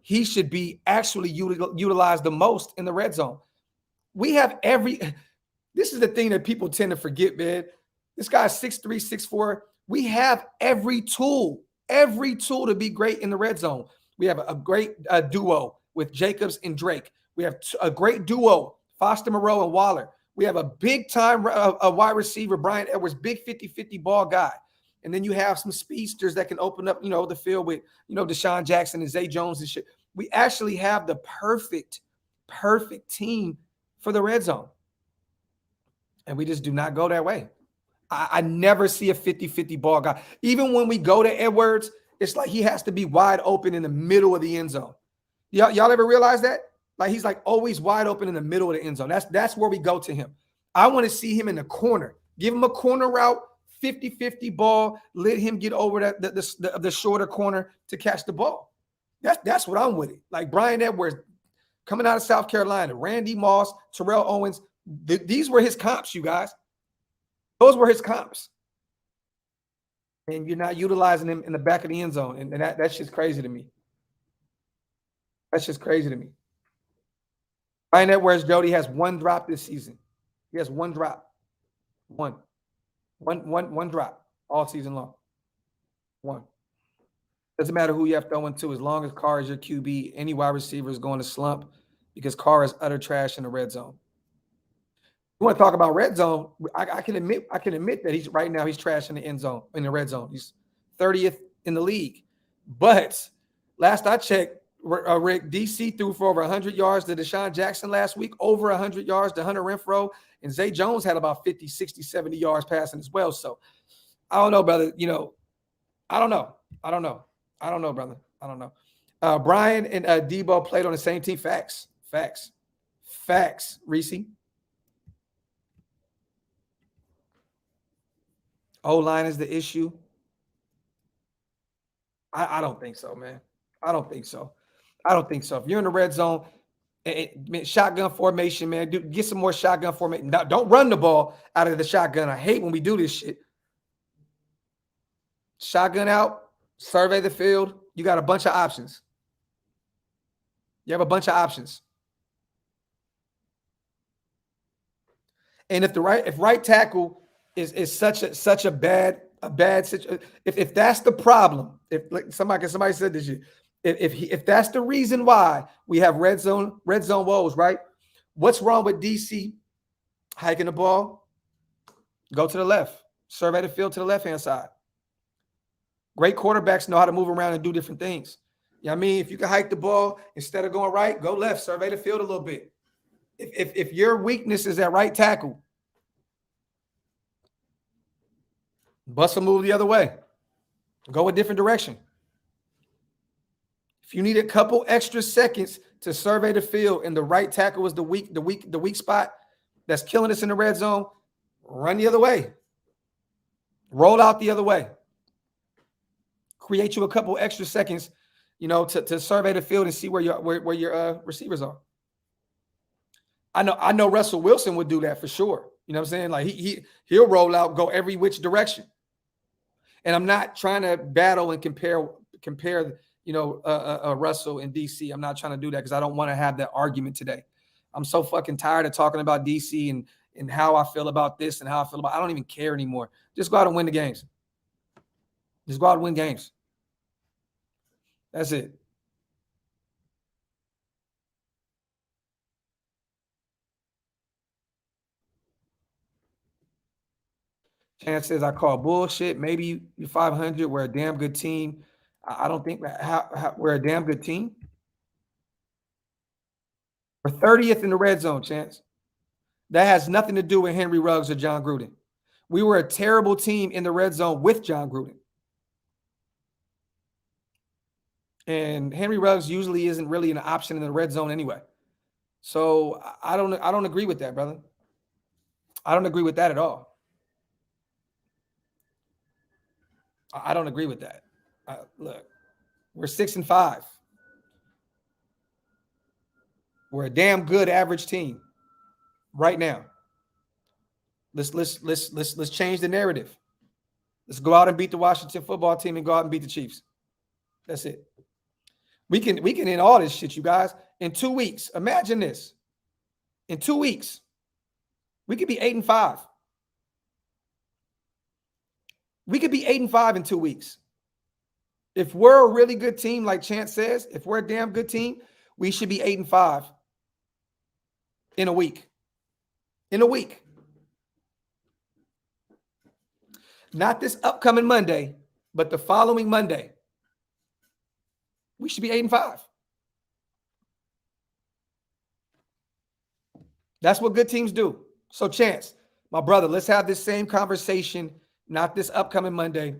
he should be actually utilized the most in the red zone. We have this is the thing that people tend to forget, man. This guy's 6'3", 6'4", We have every tool to be great in the red zone. We have a great duo with Jacobs and Drake. We have a great duo, Foster Moreau and Waller. We have a big-time wide receiver, Brian Edwards, big 50-50 ball guy. And then you have some speedsters that can open up, the field with, Deshaun Jackson and Zay Jones and shit. We actually have the perfect team for the red zone. And we just do not go that way. I never see a 50-50 ball guy. Even when we go to Edwards, it's like he has to be wide open in the middle of the end zone. Y'all ever realize that? Like he's like always wide open in the middle of the end zone. That's where we go to him. I want to see him in the corner. Give him a corner route, 50-50 ball. Let him get over the shorter corner to catch the ball. That's what I'm with it. Like Brian Edwards coming out of South Carolina, Randy Moss, Terrell Owens. These were his comps, you guys. Those were his comps. And you're not utilizing him in the back of the end zone. And that's just crazy to me. That's just crazy to me. Brian Edwards, Jody, has one drop this season. He has one drop. One drop all season long. One. Doesn't matter who you have throwing to, as long as Carr is your QB, any wide receiver is going to slump because Carr is utter trash in the red zone. You want to talk about red zone? I can admit that he's trash in the end zone, in the red zone. He's 30th in the league. But last I checked, Rick, DC threw for over 100 yards to Deshaun Jackson last week, over 100 yards to Hunter Renfrow, and Zay Jones had about 50, 60, 70 yards passing as well. So I don't know, brother. I don't know, brother. I don't know. Brian and Debo played on the same team. Facts, Reese. O-line is the issue. I don't think so, man. I don't think so. If you're in the red zone, shotgun formation, man, get some more shotgun formation. Don't run the ball out of the shotgun. I hate when we do this shit. Shotgun out, survey the field. You got a bunch of options. You have a bunch of options. And if right tackle is such a bad situation, if that's the problem, if like somebody said this shit, if that's the reason why we have red zone woes, right? What's wrong with DC hiking the ball? Go to the left, survey the field to the left-hand side. Great quarterbacks know how to move around and do different things. You know what I mean? If you can hike the ball, instead of going right, go left, survey the field a little bit. If your weakness is at right tackle, bust a move the other way. Go a different direction. If you need a couple extra seconds to survey the field and the right tackle is the weak spot that's killing us in the red zone, run the other way. Roll out the other way. Create you a couple extra seconds, to survey the field and see where your receivers are. I know Russell Wilson would do that for sure. You know what I'm saying? Like he'll roll out, go every which direction. And I'm not trying to battle and compare Russell and DC. I'm not trying to do that because I don't want to have that argument today. I'm so fucking tired of talking about DC and how I feel about this and how I feel about. I don't even care anymore. Just go out and win the games. Just go out and win games. That's it. Chance says I call bullshit. Maybe you're 500. We're a damn good team. I don't think we're a damn good team. We're 30th in the red zone, Chance. That has nothing to do with Henry Ruggs or John Gruden. We were a terrible team in the red zone with John Gruden. And Henry Ruggs usually isn't really an option in the red zone anyway. So I don't agree with that, brother. I don't agree with that at all. I don't agree with that. Look, we're 6-5. We're a damn good average team right now. Let's change the narrative. Let's go out and beat the Washington football team and go out and beat the Chiefs. That's it. We can end all this shit, you guys, in 2 weeks. Imagine this. In 2 weeks, we could be 8-5. We could be 8-5 in 2 weeks. If we're a really good team, like Chance says, if we're a damn good team, we should be 8-5 in a week. In a week. Not this upcoming Monday, but the following Monday. We should be 8-5. That's what good teams do. So, Chance, my brother, let's have this same conversation, not this upcoming Monday,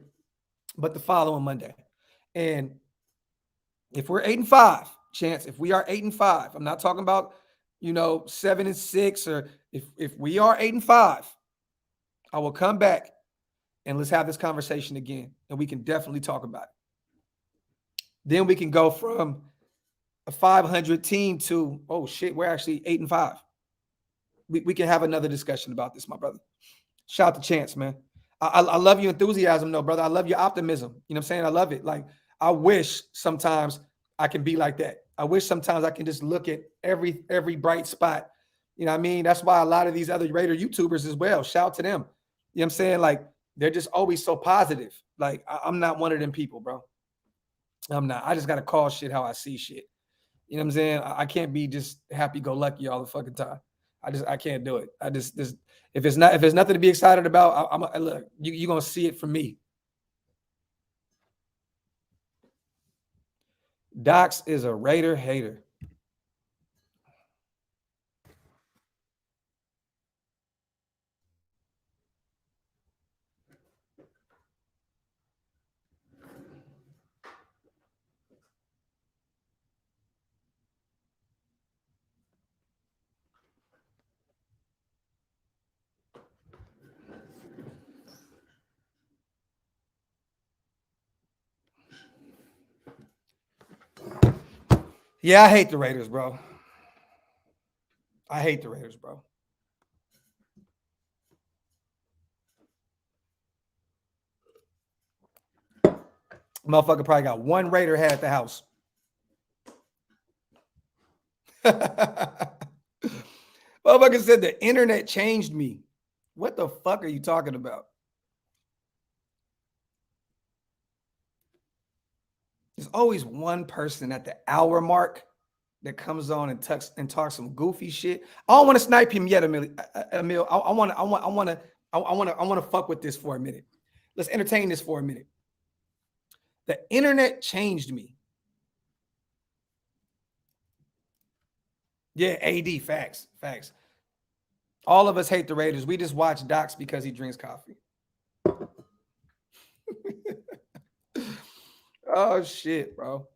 but the following Monday. And if we're 8-5, Chance, if we are 8-5, I'm not talking about, 7-6, or if we are 8-5, I will come back and let's have this conversation again, and we can definitely talk about it. Then we can go from a 500 team to, oh shit, we're actually 8-5. We can have another discussion about this, my brother. Shout out to Chance, man. I love your enthusiasm, though, brother. I love your optimism. You know what I'm saying? I love it. Like, I wish sometimes I can be like that. I wish sometimes I can just look at every bright spot. You know what I mean? That's why a lot of these other Raider YouTubers as well, shout out to them. You know what I'm saying? Like, they're just always so positive. Like, I'm not one of them people, bro. I'm not. I just got to call shit how I see shit. You know what I'm saying? I can't be just happy-go-lucky all the fucking time. I can't do it. If it's nothing to be excited about, look, you're gonna see it from me. Docs is a Raider hater. Yeah, I hate the Raiders, bro. I hate the Raiders, bro. Motherfucker probably got one Raider hat at the house. Motherfucker said the internet changed me. What the fuck are you talking about? There's always one person at the hour mark that comes on and talks some goofy shit. I don't want to snipe him yet, Emil. I want to fuck with this for a minute. Let's entertain this for a minute. The internet changed me. Yeah, AD, facts. All of us hate the Raiders. We just watch Docs because he drinks coffee. Oh, shit, bro.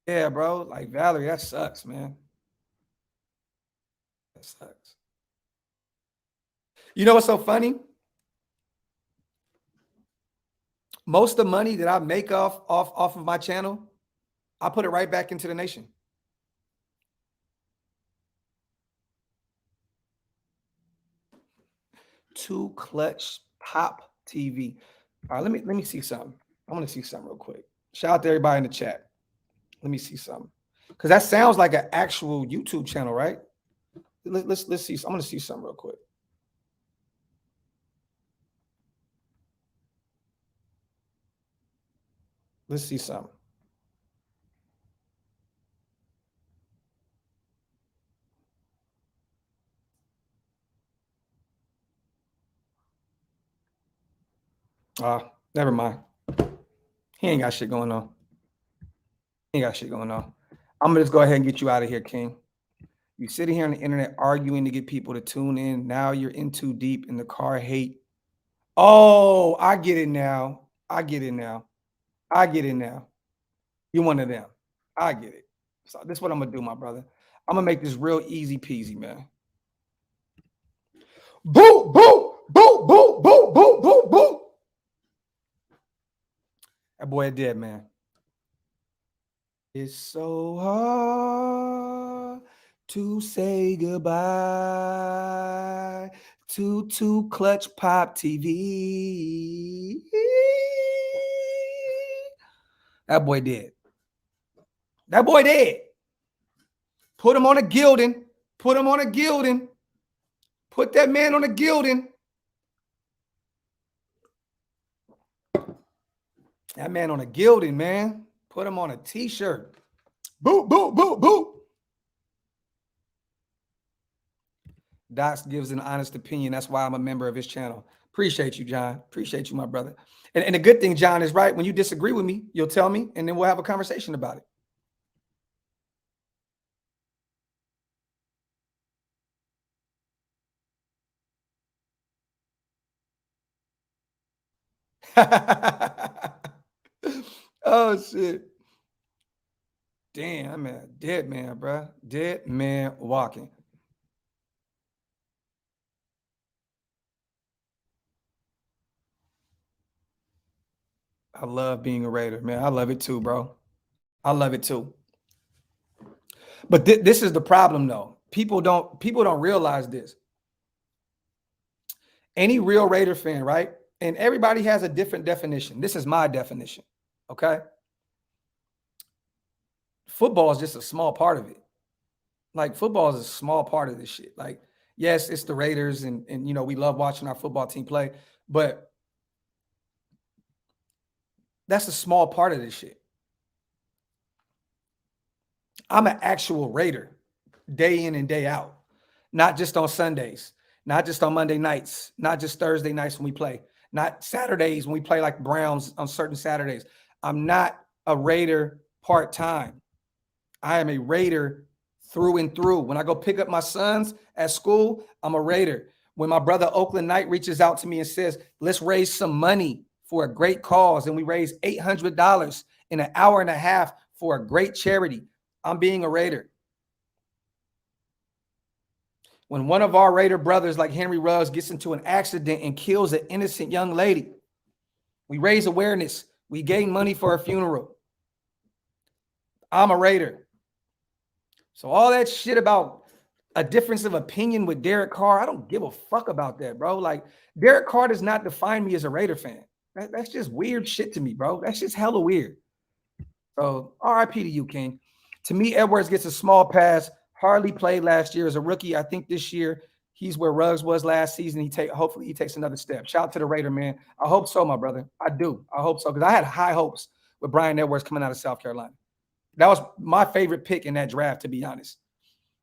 Yeah, bro. Like, Valerie, that sucks, man. That sucks. You know what's so funny? Most of the money that I make off of my channel, I put it right back into the nation. Two clutch pop TV. All right, let me see something. I want to see something real quick. Shout out to everybody in the chat. Let me see something. Because that sounds like an actual YouTube channel, right? Let's see. I'm gonna see something real quick. Let's see something. Never mind. He ain't got shit going on. He ain't got shit going on. I'm gonna just go ahead and get you out of here, King. You sitting here on the internet arguing to get people to tune in. Now you're in too deep in the car hate. Oh, I get it now. You're one of them. I get it. So this is what I'm gonna do, my brother. I'm gonna make this real easy peasy, man. Boo, boo, boo, boo, boo, boo, boo, boo. That boy dead, man. It's so hard to say goodbye to Two Clutch Pop TV. That boy dead. Put him on a gilding. Put him on a gilding. Put that man on a gilding. That man on a gilding, man. Put him on a t-shirt. Boo, boo, boo, boo. Docs gives an honest opinion. That's why I'm a member of his channel. Appreciate you, John. Appreciate you, my brother. And the good thing, John, is right. When you disagree with me, you'll tell me, and then we'll have a conversation about it. Oh, shit. Damn, man. Dead man, bro. Dead man walking. I love being a Raider, man. I love it too, bro. I love it too. But this is the problem, though. People don't realize this. Any real Raider fan, right? And everybody has a different definition. This is my definition. Okay. Football is just a small part of it. Like, football is a small part of this shit. Like, yes, it's the Raiders, and you know, we love watching our football team play, but that's a small part of this shit. I'm an actual Raider day in and day out, not just on Sundays, not just on Monday nights, not just Thursday nights when we play, not Saturdays when we play like Browns on certain Saturdays. I'm not a Raider part-time. I am a Raider through and through. When I go pick up my sons at school, I'm a Raider. When my brother Oakland Knight reaches out to me and says, let's raise some money for a great cause, and we raise $800 in an hour and a half for a great charity, I'm being a Raider. When one of our Raider brothers, like Henry Ruggs, gets into an accident and kills an innocent young lady, we raise awareness. We gain money for her funeral. I'm a Raider. So all that shit about a difference of opinion with Derek Carr, I don't give a fuck about that, bro. Like, Derek Carr does not define me as a Raider fan. That's just weird shit to me, bro. That's just hella weird. So RIP to you, King. To me, Edwards gets a small pass. Hardly played last year as a rookie. I think this year he's where Ruggs was last season. Hopefully he takes another step. Shout out to the Raider, man. I hope so, my brother. I do. I hope so, because I had high hopes with Brian Edwards coming out of South Carolina. That was my favorite pick in that draft, to be honest.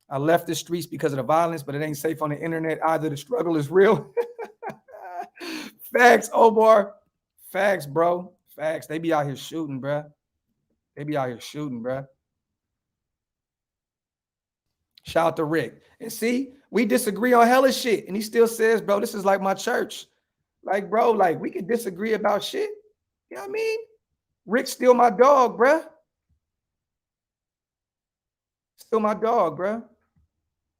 I left the streets because of the violence, but it ain't safe on the internet either. The struggle is real. Facts, Omar. Facts, bro. Facts. They be out here shooting, bro. They be out here shooting, bro. Shout out to Rick. And see, we disagree on hella shit. And he still says, bro, this is like my church. Like, bro, like, we can disagree about shit. You know what I mean? Rick's still my dog, bro. Still my dog, bro.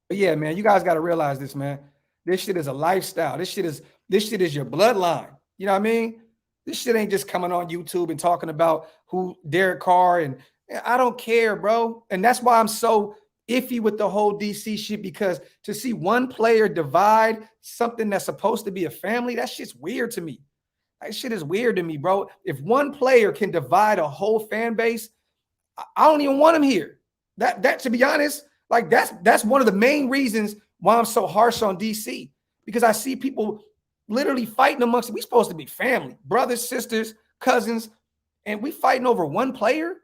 But yeah, man, you guys got to realize this, man. This shit is a lifestyle. This shit is your bloodline. You know what I mean? This shit ain't just coming on YouTube and talking about who Derek Carr, and I don't care, bro. And that's why I'm so iffy with the whole DC shit, because to see one player divide something that's supposed to be a family, that shit's weird to me. That shit is weird to me, bro. If one player can divide a whole fan base, I don't even want him here. That to be honest, like that's one of the main reasons why I'm so harsh on DC, because I see people literally fighting amongst. We supposed to be family, brothers, sisters, cousins, and we fighting over one player.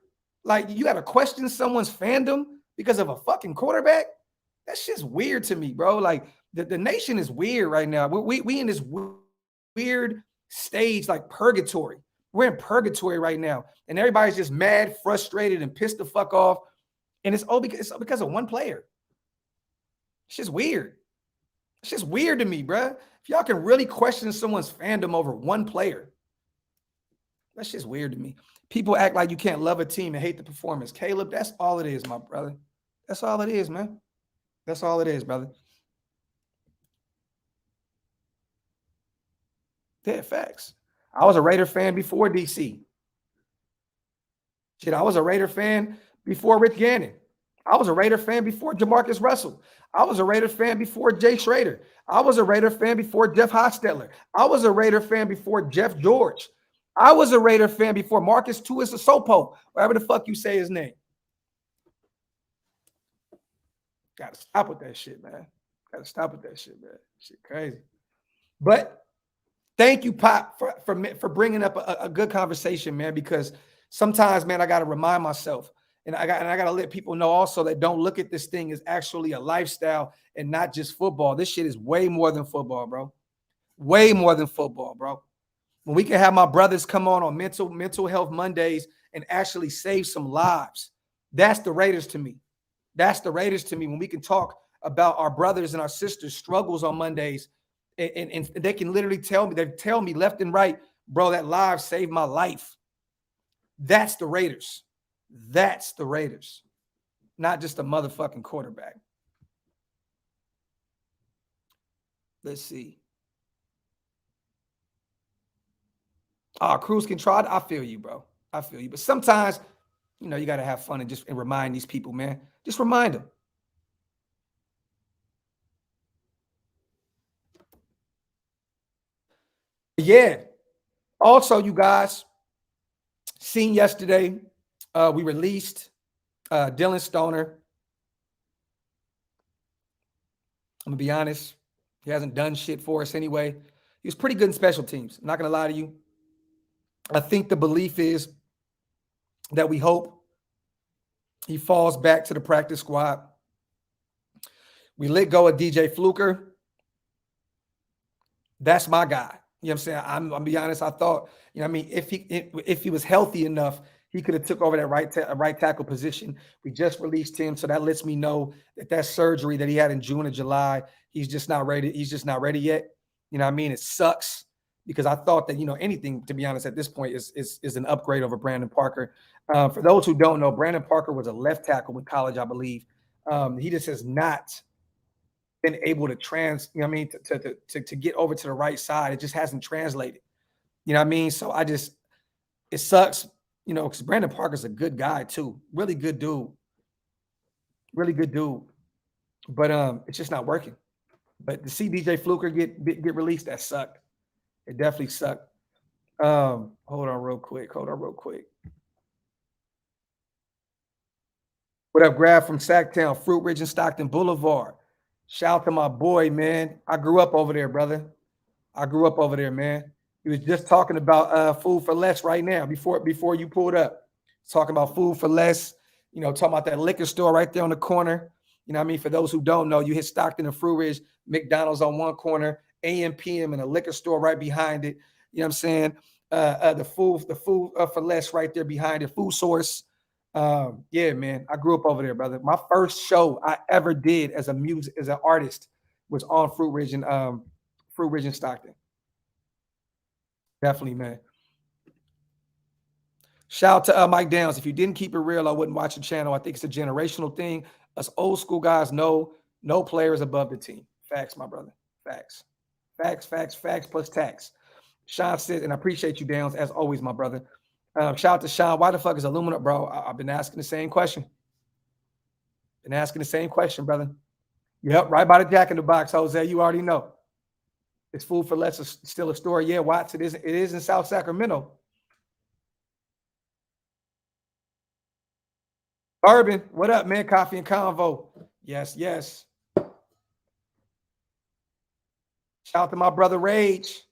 Like, you got to question someone's fandom because of a fucking quarterback. That shit's weird to me, bro. Like, the nation is weird right now. We in this weird stage, like purgatory. We're in purgatory right now, and everybody's just mad, frustrated, and pissed the fuck off. And it's all because of one player. It's just weird. It's just weird to me, bro. If y'all can really question someone's fandom over one player, that's just weird to me. People act like you can't love a team and hate the performance. Caleb, that's all it is, my brother. That's all it is, man. That's all it is, brother. Yeah, facts. I was a Raider fan before DC. Shit, I was a Raider fan before Rich Gannon. I was a Raider fan before Jamarcus Russell. I was a Raider fan before Jay Schrader. I was a Raider fan before Jeff Hostetler. I was a Raider fan before Jeff George. I was a Raider fan before Marcus Tuisosopo, whatever the fuck you say his name. Gotta stop with that shit, man. Gotta stop with that shit, man. Shit crazy. But thank you, Pop, for bringing up a good conversation, man. Because sometimes, man, I gotta remind myself, and I gotta let people know also that don't look at this thing as actually a lifestyle and not just football. This shit is way more than football, bro. Way more than football, bro. When we can have my brothers come on mental health Mondays and actually save some lives, that's the Raiders to me. That's the Raiders to me. When we can talk about our brothers and our sisters' struggles on Mondays, and they can literally tell me left and right, bro, that live saved my life. That's the Raiders. That's the Raiders. Not just a motherfucking quarterback. Let's see. Cruz can try. I feel you, bro. I feel you. But sometimes, you know, you got to have fun and just remind these people, man. Just remind them. Yeah. Also, you guys, seen yesterday, we released Dylan Stoner. I'm going to be honest. He hasn't done shit for us anyway. He was pretty good in special teams. I'm not going to lie to you. I think the belief is that we hope he falls back to the practice squad. We let go of DJ Fluker. That's my guy. You know what I'm saying? I'm be honest. I thought, you know what I mean, if he was healthy enough, he could have took over that right tackle position. We just released him, so that lets me know that surgery that he had in June or July, he's just not ready. He's just not ready yet. You know what I mean? It sucks because I thought that, you know, anything, to be honest, at this point is an upgrade over Brandon Parker. For those who don't know, Brandon Parker was a left tackle in college, I believe. He just has not been able to you know what I mean, to get over to the right side. It just hasn't translated. You know what I mean? So it sucks, you know, because Brandon Parker's a good guy too. Really good dude. Really good dude. But it's just not working. But to see DJ Fluker get released, that sucked. It definitely sucked. Hold on real quick. What up, Graphk from Sacktown, Fruit Ridge and Stockton Boulevard. Shout out to my boy, man. I grew up over there, brother. I grew up over there, man. He was just talking about food for less right now before you pulled up. Talking about food for less, you know, talking about that liquor store right there on the corner. You know what I mean? For those who don't know, you hit Stockton and Fruit Ridge, McDonald's on one corner, AM PM and a liquor store right behind it. You know what I'm saying? The food for less right there behind it, Food Source. Yeah, man, I grew up over there, brother. My first show I ever did as an artist was on Fruit Ridge and Stockton. Definitely, man. Shout out to Mike Downs. If you didn't keep it real, I wouldn't watch the channel. I think it's a generational thing. Us old school guys know no players above the team. Facts, my brother. Facts plus tax. Sean said, and I appreciate you, Downs, as always, my brother. Shout out to Sean. Why the fuck is aluminum, bro? I've been asking the same question. Brother. Yep, right by the Jack in the Box, Jose. You already know. It's food for less. Is still a store. Yeah, Watts. It is in South Sacramento. Urban, what up, man? Coffee and Convo. Yes. Shout out to my brother Rage.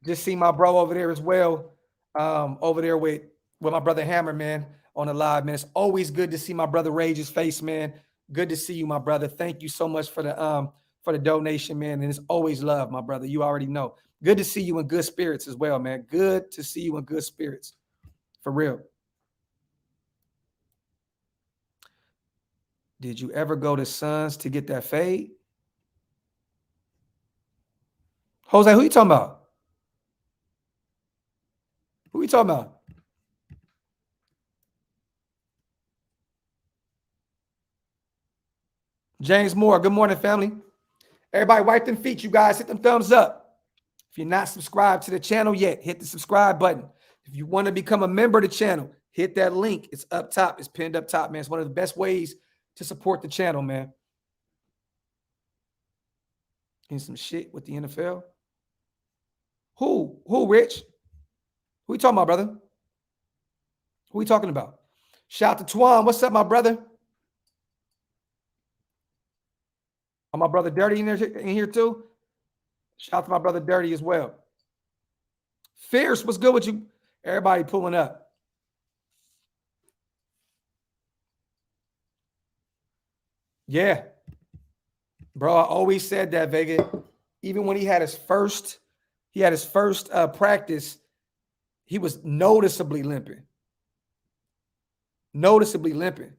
Just see my bro over there as well. Over there with my brother Hammer, man, on the live, man. It's always good to see my brother Rage's face, man. Good to see you, my brother. Thank you so much for the donation, man. And it's always love, my brother. You already know. Good to see you in good spirits as well, man. Good to see you in good spirits. For real. Did you ever go to Suns to get that fade? Jose, who you talking about? Who you talking about? James Moore. Good morning, family. Everybody wipe them feet, you guys. Hit them thumbs up. If you're not subscribed to the channel yet, hit the subscribe button. If you want to become a member of the channel, hit that link. It's up top. It's pinned up top, man. It's one of the best ways to support the channel, man. And some shit with the NFL. Who, Rich? Who you talking about, brother? Who we talking about? Shout out to Twan. What's up, my brother? Oh, my brother Dirty in here too. Shout out to my brother Dirty as well. Fierce, what's good with you? Everybody pulling up. Yeah. Bro, I always said that, Vega. Even when he had his first practice, he was noticeably limping. Noticeably limping.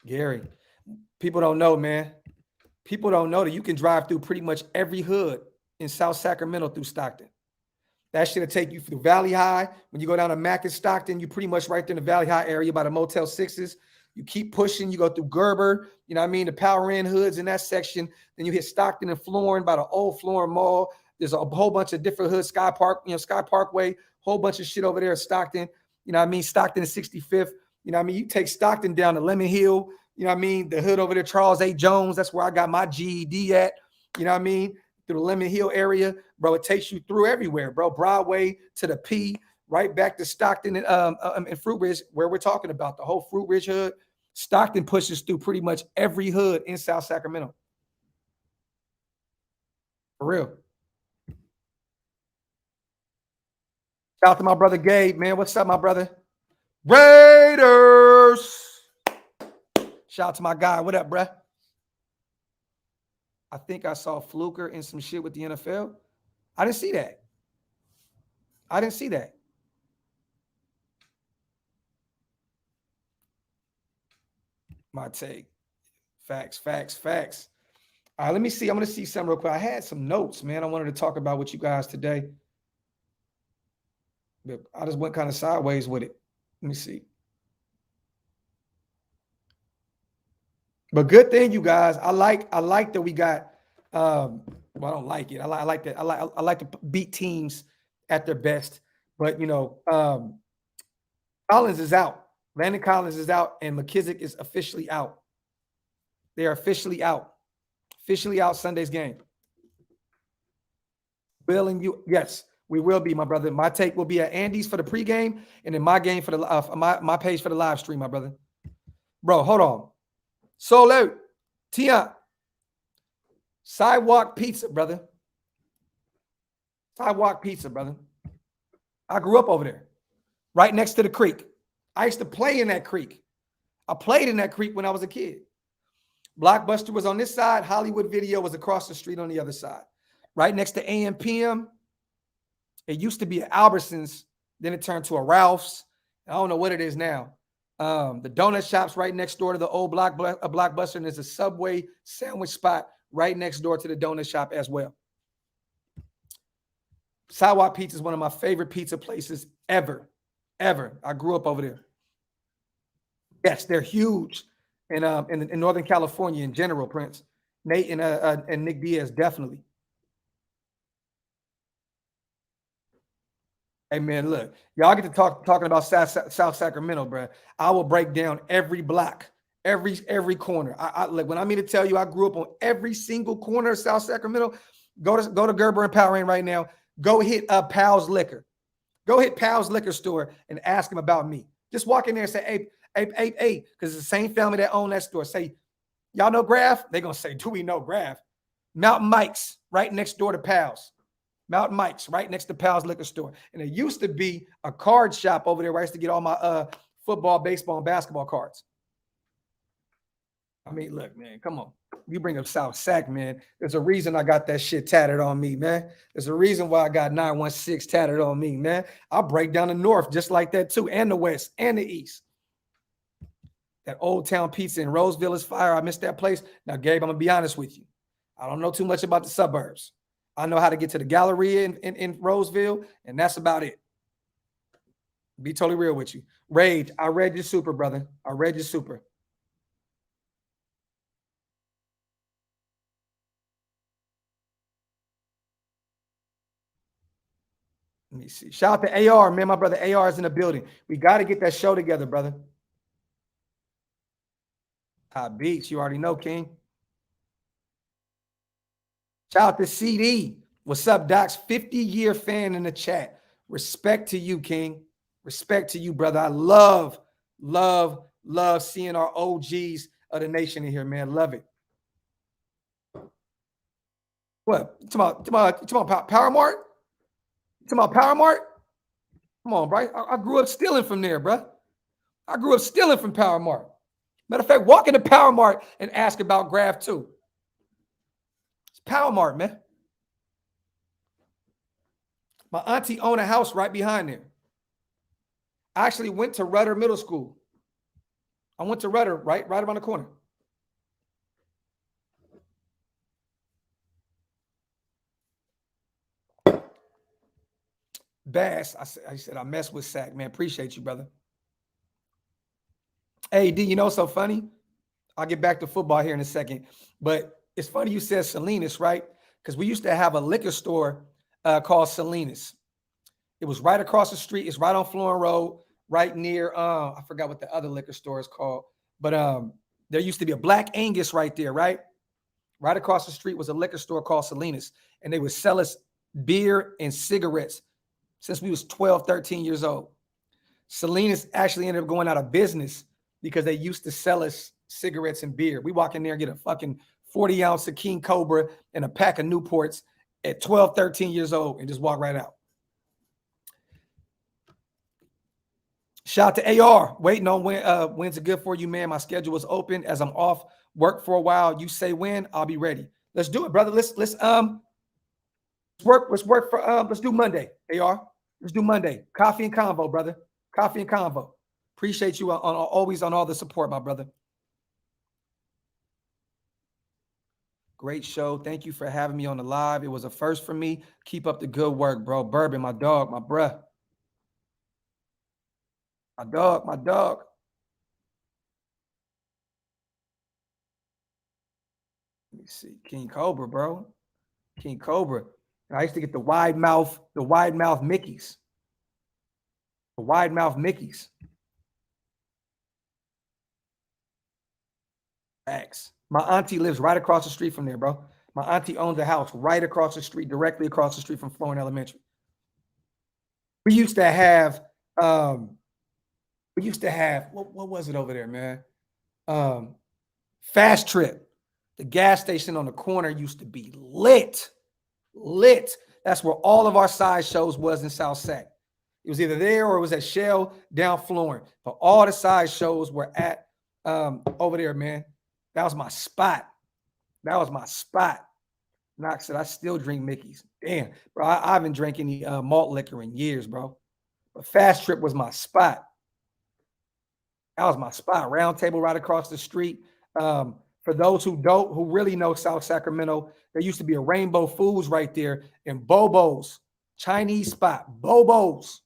Gary, people don't know, man. People don't know that you can drive through pretty much every hood in South Sacramento through Stockton. That shit'll take you through Valley High. When you go down to Mack and Stockton, you're pretty much right there in the Valley High area by the Motel 6s. You keep pushing, you go through Gerber, you know what I mean, the Power Inn hoods in that section. Then you hit Stockton and Florin by the old Florin Mall. There's a whole bunch of different hoods, Sky Park, Sky Parkway, whole bunch of shit over there at Stockton. You know what I mean? Stockton is 65th. You know what I mean? You take Stockton down to Lemon Hill, you know what I mean? The hood over there, Charles A. Jones, that's where I got my GED at. You know what I mean? Through the Lemon Hill area, bro, it takes you through everywhere, bro. Broadway to the P, right back to Stockton and Fruit Ridge, where we're talking about the whole Fruit Ridge hood. Stockton pushes through pretty much every hood in South Sacramento. For real. Shout out to my brother Gabe, man. What's up, my brother? Raiders. Shout out to my guy. What up, bruh? I think I saw Fluker in some shit with the NFL. I didn't see that. My take. Facts. All right, let me see. I'm going to see something real quick. I had some notes, man. I wanted to talk about with you guys today. But I just went kind of sideways with it. Let me see. But good thing, you guys. I like that we got. Well, I don't like it. I like that. I like to beat teams at their best. But Collins is out. Landon Collins is out, and McKissick is officially out. They are officially out. Officially out Sunday's game. Bill and you, yes, we will be, my brother. My take will be at Andy's for the pregame, and then my game for the my page for the live stream, my brother. Bro, hold on. Solo, Tia, Sidewalk Pizza, brother. Sidewalk Pizza, brother. I grew up over there, right next to the creek. I used to play in that creek. I played in that creek when I was a kid. Blockbuster was on this side. Hollywood Video was across the street on the other side. Right next to AM/PM. It used to be at Albertsons. Then it turned to a Ralph's. I don't know what it is now. The donut shop's right next door to the old Blockbuster, and there's a Subway sandwich spot right next door to the donut shop as well. Sidewalk Pizza is one of my favorite pizza places ever. I grew up over there. Yes, they're huge in Northern California in general, Prince. Nate and Nick Diaz, definitely. Hey, man, look, y'all get to talking about South Sacramento, bro. I will break down every block, every corner. Like when I mean to tell you, I grew up on every single corner of South Sacramento. Go to Gerber and Power Inn right now. Go hit Pal's Liquor. Go hit Pal's Liquor Store and ask him about me. Just walk in there and say, hey, because it's the same family that own that store. Say, y'all know Graphk? They're going to say, do we know Graphk? Mountain Mike's right next door to Pal's. Mountain Mike's right next to Pal's Liquor Store. And it used to be a card shop over there where I used to get all my football, baseball, and basketball cards. I mean, look, man, come on. You bring up South Sac, man. There's a reason I got that shit tatted on me, man. There's a reason why I got 916 tatted on me, man. I'll break down the north just like that too, and the west and the east. That Old Town Pizza in Roseville is fire. I missed that place. Now, Gabe, I'm going to be honest with you. I don't know too much about the suburbs. I know how to get to the Galleria in Roseville, and that's about it. Be totally real with you. Rage, I read your super, brother. I read your super. Let me see. Shout out to AR, man. My brother AR is in the building. We got to get that show together, brother. Hot Beach, you already know, King. Shout out to CD. What's up, Docs? 50-year fan in the chat. Respect to you, King. Respect to you, brother. I love Love seeing our OGs of the nation in here, man. Love it. What? You talking about Power Mart? You talking about Power Mart? Come on, bro. I grew up stealing from there, bro. I grew up stealing from Power Mart. Matter of fact, walk into Power Mart and ask about Graphk too. It's Power Mart, man. My auntie owned a house right behind there. I actually went to Rudder Middle School. I went to Rudder right around the corner. Bass, I said I mess with Sack, man. Appreciate you, brother. Hey, D, you know so funny? I'll get back to football here in a second. But it's funny you said Salinas, right? Because we used to have a liquor store called Salinas. It was right across the street. It's right on Florin Road, right near, I forgot what the other liquor store is called. But there used to be a Black Angus right there, right? Right across the street was a liquor store called Salinas. And they would sell us beer and cigarettes since we was 12, 13 years old. Salinas actually ended up going out of business because they used to sell us cigarettes and beer. We walk in there and get a fucking 40-ounce of King Cobra and a pack of Newports at 12, 13 years old and just walk right out. Shout out to AR. Waiting on when's it good for you, man. My schedule is open as I'm off work for a while. You say when, I'll be ready. Let's do it, brother. Let's do Monday, AR. Let's do Monday. Coffee and Convo, brother. Coffee and Convo. Appreciate you always on all the support, my brother. Great show. Thank you for having me on the live. It was a first for me. Keep up the good work, bro. Bourbon, my dog, my bruh. My dog. Let me see. King Cobra, bro. King Cobra. I used to get the wide mouth Mickeys. The wide mouth Mickeys. Facts. My auntie lives right across the street from there, bro. My auntie owns a house right across the street, directly across the street from Florin Elementary. We used to have, what was it over there, man? Fast Trip. The gas station on the corner used to be lit. That's where all of our side shows was in South Sac. It was either there or it was at Shell down Florin. But all the side shows were at over there, man. That was my spot. Knox said, I still drink Mickey's. Damn, bro, I haven't drank any malt liquor in years, bro. But Fast Trip was my spot. That was my spot. Round Table right across the street. For those who really know South Sacramento, there used to be a Rainbow Foods right there and Bobo's Chinese spot. Bobo's.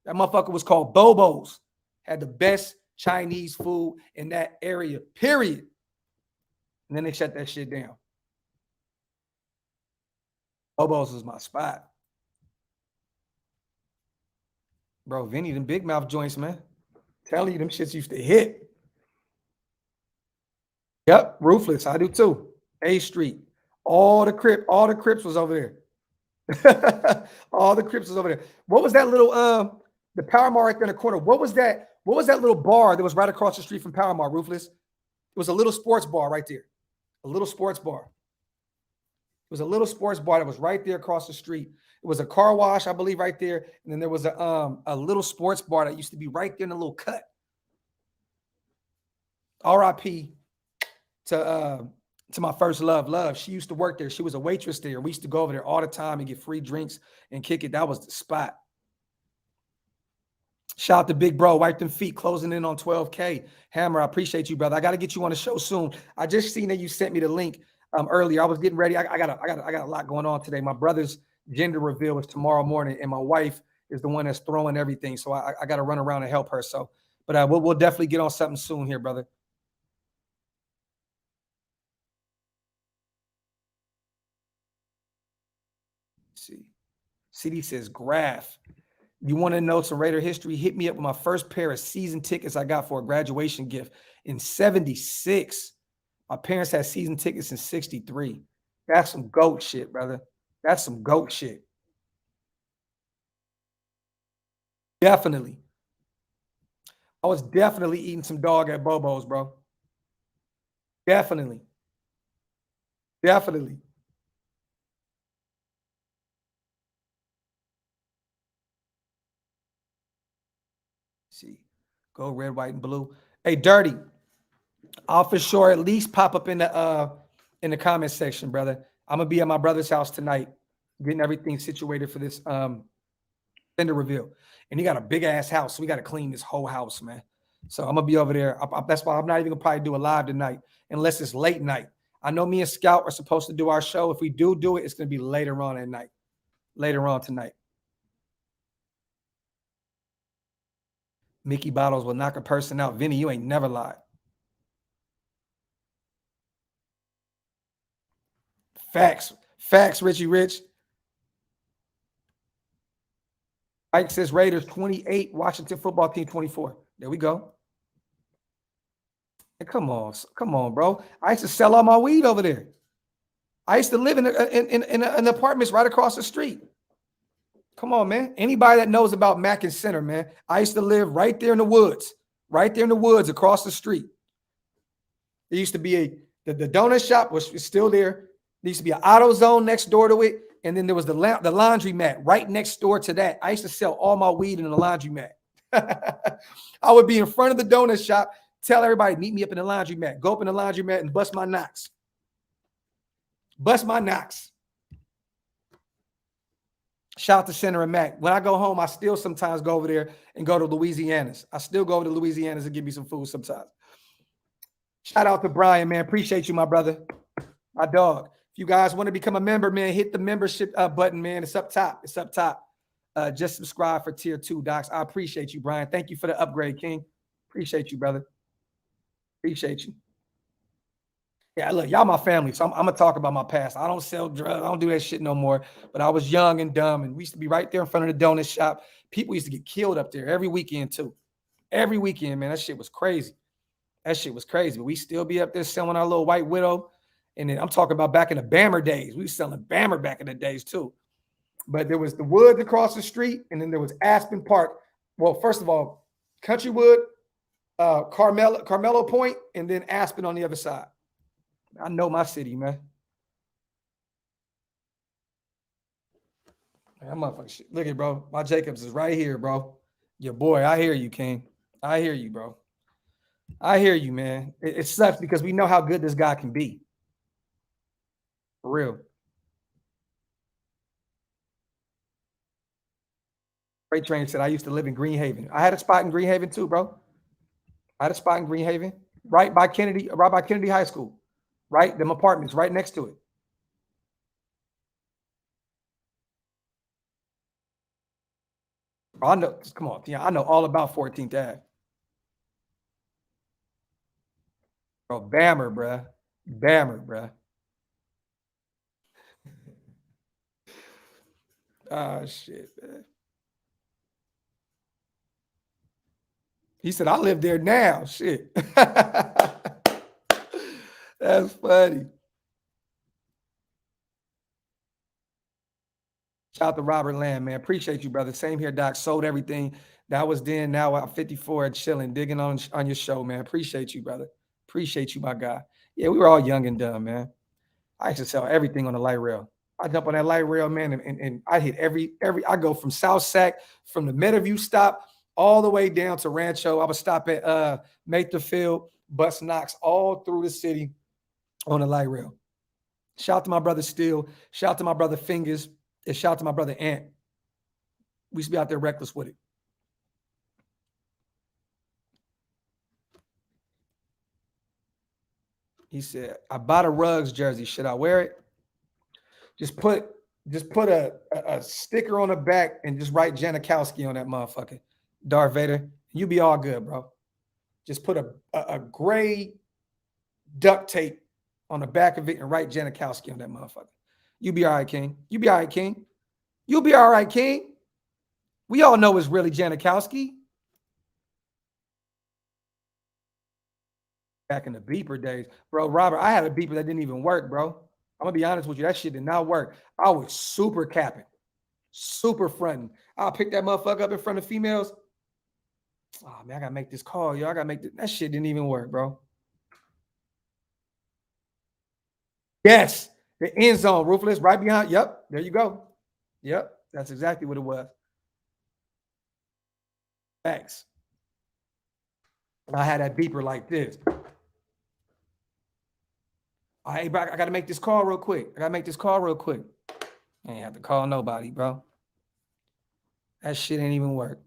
That motherfucker was called Bobo's. Had the best Chinese food in that area, period. And then they shut that shit down. Bobo's was my spot. Bro, Vinny, them big mouth joints, man. Telling you, them shits used to hit. Yep, Ruthless. I do too. A Street. All the Crips was over there. All the Crips was over there. What was that little the Power Mart right there in the corner? What was that little bar that was right across the street from Power Mart, Ruthless? It was a little sports bar right there. A little sports bar. It was a little sports bar that was right there across the street. It was a car wash, I believe, right there. And then there was a little sports bar that used to be right there in a little cut. R.I.P. to my first love. She used to work there. She was a waitress there. We used to go over there all the time and get free drinks and kick it. That was the spot. Shout out to Big Bro. Wipe them feet. Closing in on 12K. Hammer, I appreciate you, brother. I got to get you on the show soon. I just seen that you sent me the link earlier. I was getting ready. I got a lot going on today. My brother's gender reveal is tomorrow morning, and my wife is the one that's throwing everything. So I got to run around and help her. So, but we'll definitely get on something soon here, brother. Let's see. CD says Graphk. You want to know some Raider history? Hit me up with my first pair of season tickets I got for a graduation gift in 76. My parents had season tickets in 63. That's some GOAT shit, brother. That's some GOAT shit. Definitely. I was definitely eating some dog at Bobo's, bro. Definitely. Definitely. See, go red, white, and blue. Hey, Dirty, I'll for sure at least pop up in the comment section, brother. I'm gonna be at my brother's house tonight, getting everything situated for this fender reveal. And he got a big ass house, so we got to clean this whole house, man. So I'm gonna be over there. That's why I'm not even gonna probably do a live tonight, unless it's late night. I know me and Scout are supposed to do our show. If we do it, it's gonna be later on at night, later on tonight. Mickey Bottles will knock a person out. Vinny, you ain't never lied. Facts. Facts, Richie Rich. Ike says Raiders 28, Washington football team 24. There we go. Hey, come on, bro. I used to sell all my weed over there. I used to live in apartments right across the street. Come on, man. Anybody that knows about Mackin Center, man, I used to live right there in the woods, across the street. There used to be the donut shop was still there. There used to be an auto zone next door to it. And then there was the laundry mat right next door to that. I used to sell all my weed in the laundry mat. I would be in front of the donut shop, tell everybody, meet me up in the laundry mat. Go up in the laundry mat and bust my knocks. Bust my knocks. Shout out to Center and Mac. When I go home, I still sometimes go over there and go to Louisiana's. I still go over to Louisiana's and give me some food sometimes. Shout out to Brian, man. Appreciate you, my brother. My dog. If you guys want to become a member, man, hit the membership button, man. It's up top. It's up top. Just subscribe for tier 2, docs. I appreciate you, Brian. Thank you for the upgrade, King. Appreciate you, brother. Appreciate you. Yeah, look, y'all my family, so I'm gonna talk about my past. I don't sell drugs. I don't do that shit no more. But I was young and dumb, and we used to be right there in front of the donut shop. People used to get killed up there every weekend too. Every weekend, man. That shit was crazy. That shit was crazy. But we still be up there selling our little White Widow. And then I'm talking about back in the Bammer days. We were selling Bammer back in the days too. But there was the woods across the street, and then there was Aspen Park. Well, first of all, Countrywood, Carmelo Point, and then Aspen on the other side. I know my city, man. That motherfucker shit. Look at bro. My Jacobs is right here, bro. Your boy. I hear you, King. I hear you, bro. I hear you, man. It sucks because we know how good this guy can be. For real. Freight Train said I used to live in Greenhaven. I had a spot in Greenhaven too, bro. I had a spot in Greenhaven, right by Kennedy High School. Right? Them apartments right next to it. I know, come on, yeah, I know all about 14th Ave. Bro, Bammer, bruh. Bammer, bruh. Oh, shit, man. He said, I live there now. Shit. That's funny. Shout out to Robert Lamb, man. Appreciate you, brother. Same here, Doc. Sold everything. That was then. Now I'm 54 and chilling, digging on your show, man. Appreciate you, brother. Appreciate you, my guy. Yeah, we were all young and dumb, man. I used to sell everything on the light rail. I jump on that light rail, man, and I hit every. I go from South Sac, from the Meadowview stop, all the way down to Rancho. I would stop at Mather Field, bust knocks all through the city on the light rail. Shout out to my brother Steele. Shout out to my brother Fingers. And shout out to my brother Ant. We used to be out there reckless with it. He said, I bought a Ruggs jersey. Should I wear it? Just put a sticker on the back and just write Janikowski on that motherfucker. Darth Vader. You be all good, bro. Just put a gray duct tape on the back of it and write Janikowski on that motherfucker. You be all right, King. You be all right, King. You'll be all right, King. We all know it's really Janikowski. Back in the beeper days. Bro, Robert, I had a beeper that didn't even work, bro. I'm going to be honest with you. That shit did not work. I was super capping, super fronting. I'll pick that motherfucker up in front of females. Oh man, I gotta make this call, yo. I gotta make this. That shit didn't even work, bro. Yes, the end zone, Ruthless, right behind. Yep, there you go. Yep, that's exactly what it was. Thanks. I had that beeper like this. All right, bro, I gotta make this call real quick. I ain't have to call nobody, bro. That shit ain't even work.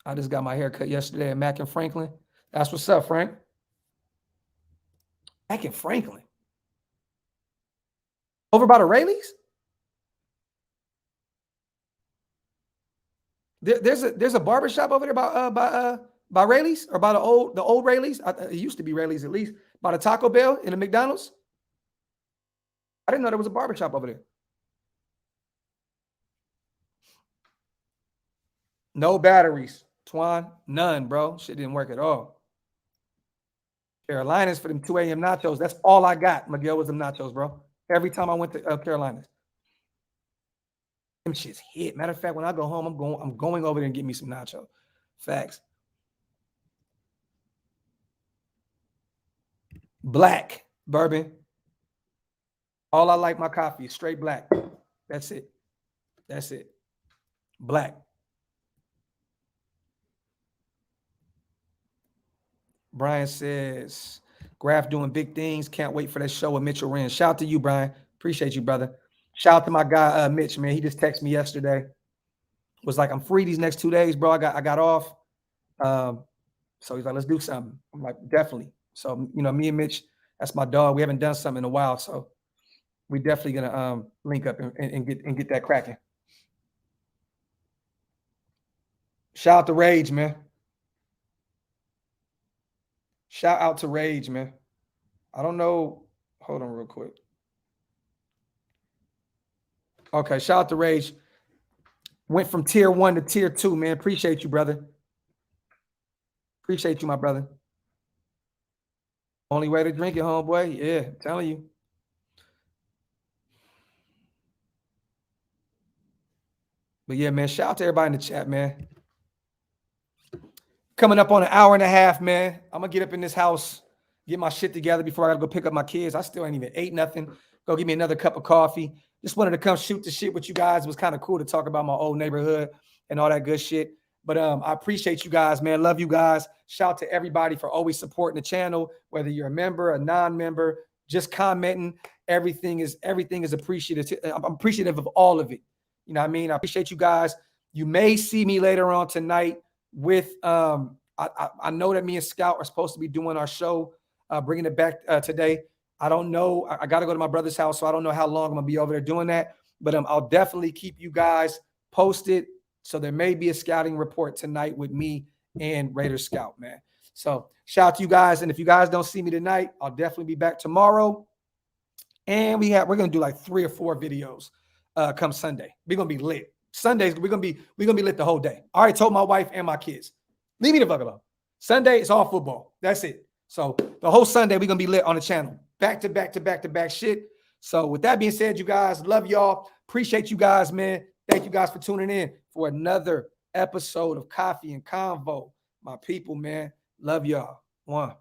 I just got my hair cut yesterday at Mac and Franklin. That's what's up, Frank. Mac and Franklin. Over by the Rayleighs? There's a barbershop over there by Rayleigh's or by the old Rayleigh's. It used to be Rayleigh's at least. By the Taco Bell and the McDonald's. I didn't know there was a barbershop over there. No batteries, Twan. None, bro. Shit didn't work at all. Carolinas for them 2 a.m. nachos. That's all I got, Miguel, was them nachos, bro. Every time I went to Carolinas. Them shit's hit. Matter of fact, when I go home, I'm going over there and get me some nacho. Facts. Black bourbon. All I like my coffee is straight black. That's it. Black. Brian says, Graphk doing big things. Can't wait for that show with Mitchell Wren. Shout out to you, Brian. Appreciate you, brother. Shout out to my guy, Mitch, man. He just texted me yesterday. Was like, I'm free these next 2 days, bro. I got off. So he's like, let's do something. I'm like, definitely. So, me and Mitch, that's my dog. We haven't done something in a while. So we definitely gonna link up and get that cracking. Shout out to Rage, man. Shout out to Rage, man. I don't know. Hold on real quick. Okay, shout out to Rage. Went from tier 1 to tier 2, man. Appreciate you, brother. Appreciate you, my brother. Only way to drink it, homeboy. Yeah, I'm telling you. But yeah, man, shout out to everybody in the chat, man. Coming up on an hour and a half, man. I'm going to get up in this house, get my shit together before I got to go pick up my kids. I still ain't even ate nothing. Go get me another cup of coffee. Just wanted to come shoot the shit with you guys. It was kind of cool to talk about my old neighborhood and all that good shit. But I appreciate you guys, man. Love you guys. Shout out to everybody for always supporting the channel, whether you're a member, a non-member, just commenting. Everything is appreciative. I'm appreciative of all of it. You know what I mean? I appreciate you guys. You may see me later on tonight with I know that me and Scout are supposed to be doing our show, bringing it back today. I don't know. I got to go to my brother's house, so I don't know how long I'm going to be over there doing that. But I'll definitely keep you guys posted. So there may be a scouting report tonight with me and Raider Scout, man. So shout out to you guys. And if you guys don't see me tonight, I'll definitely be back tomorrow. And we're going to do like 3 or 4 videos come Sunday. We're going to be lit. Sundays, we're gonna be lit the whole day. I already told my wife and my kids, leave me the fuck alone. Sunday, it's all football. That's it. So the whole Sunday, we're gonna be lit on the channel. Back to back shit. So with that being said, you guys, love y'all. Appreciate you guys, man. Thank you guys for tuning in for another episode of Coffee and Convo. My people, man. Love y'all. One.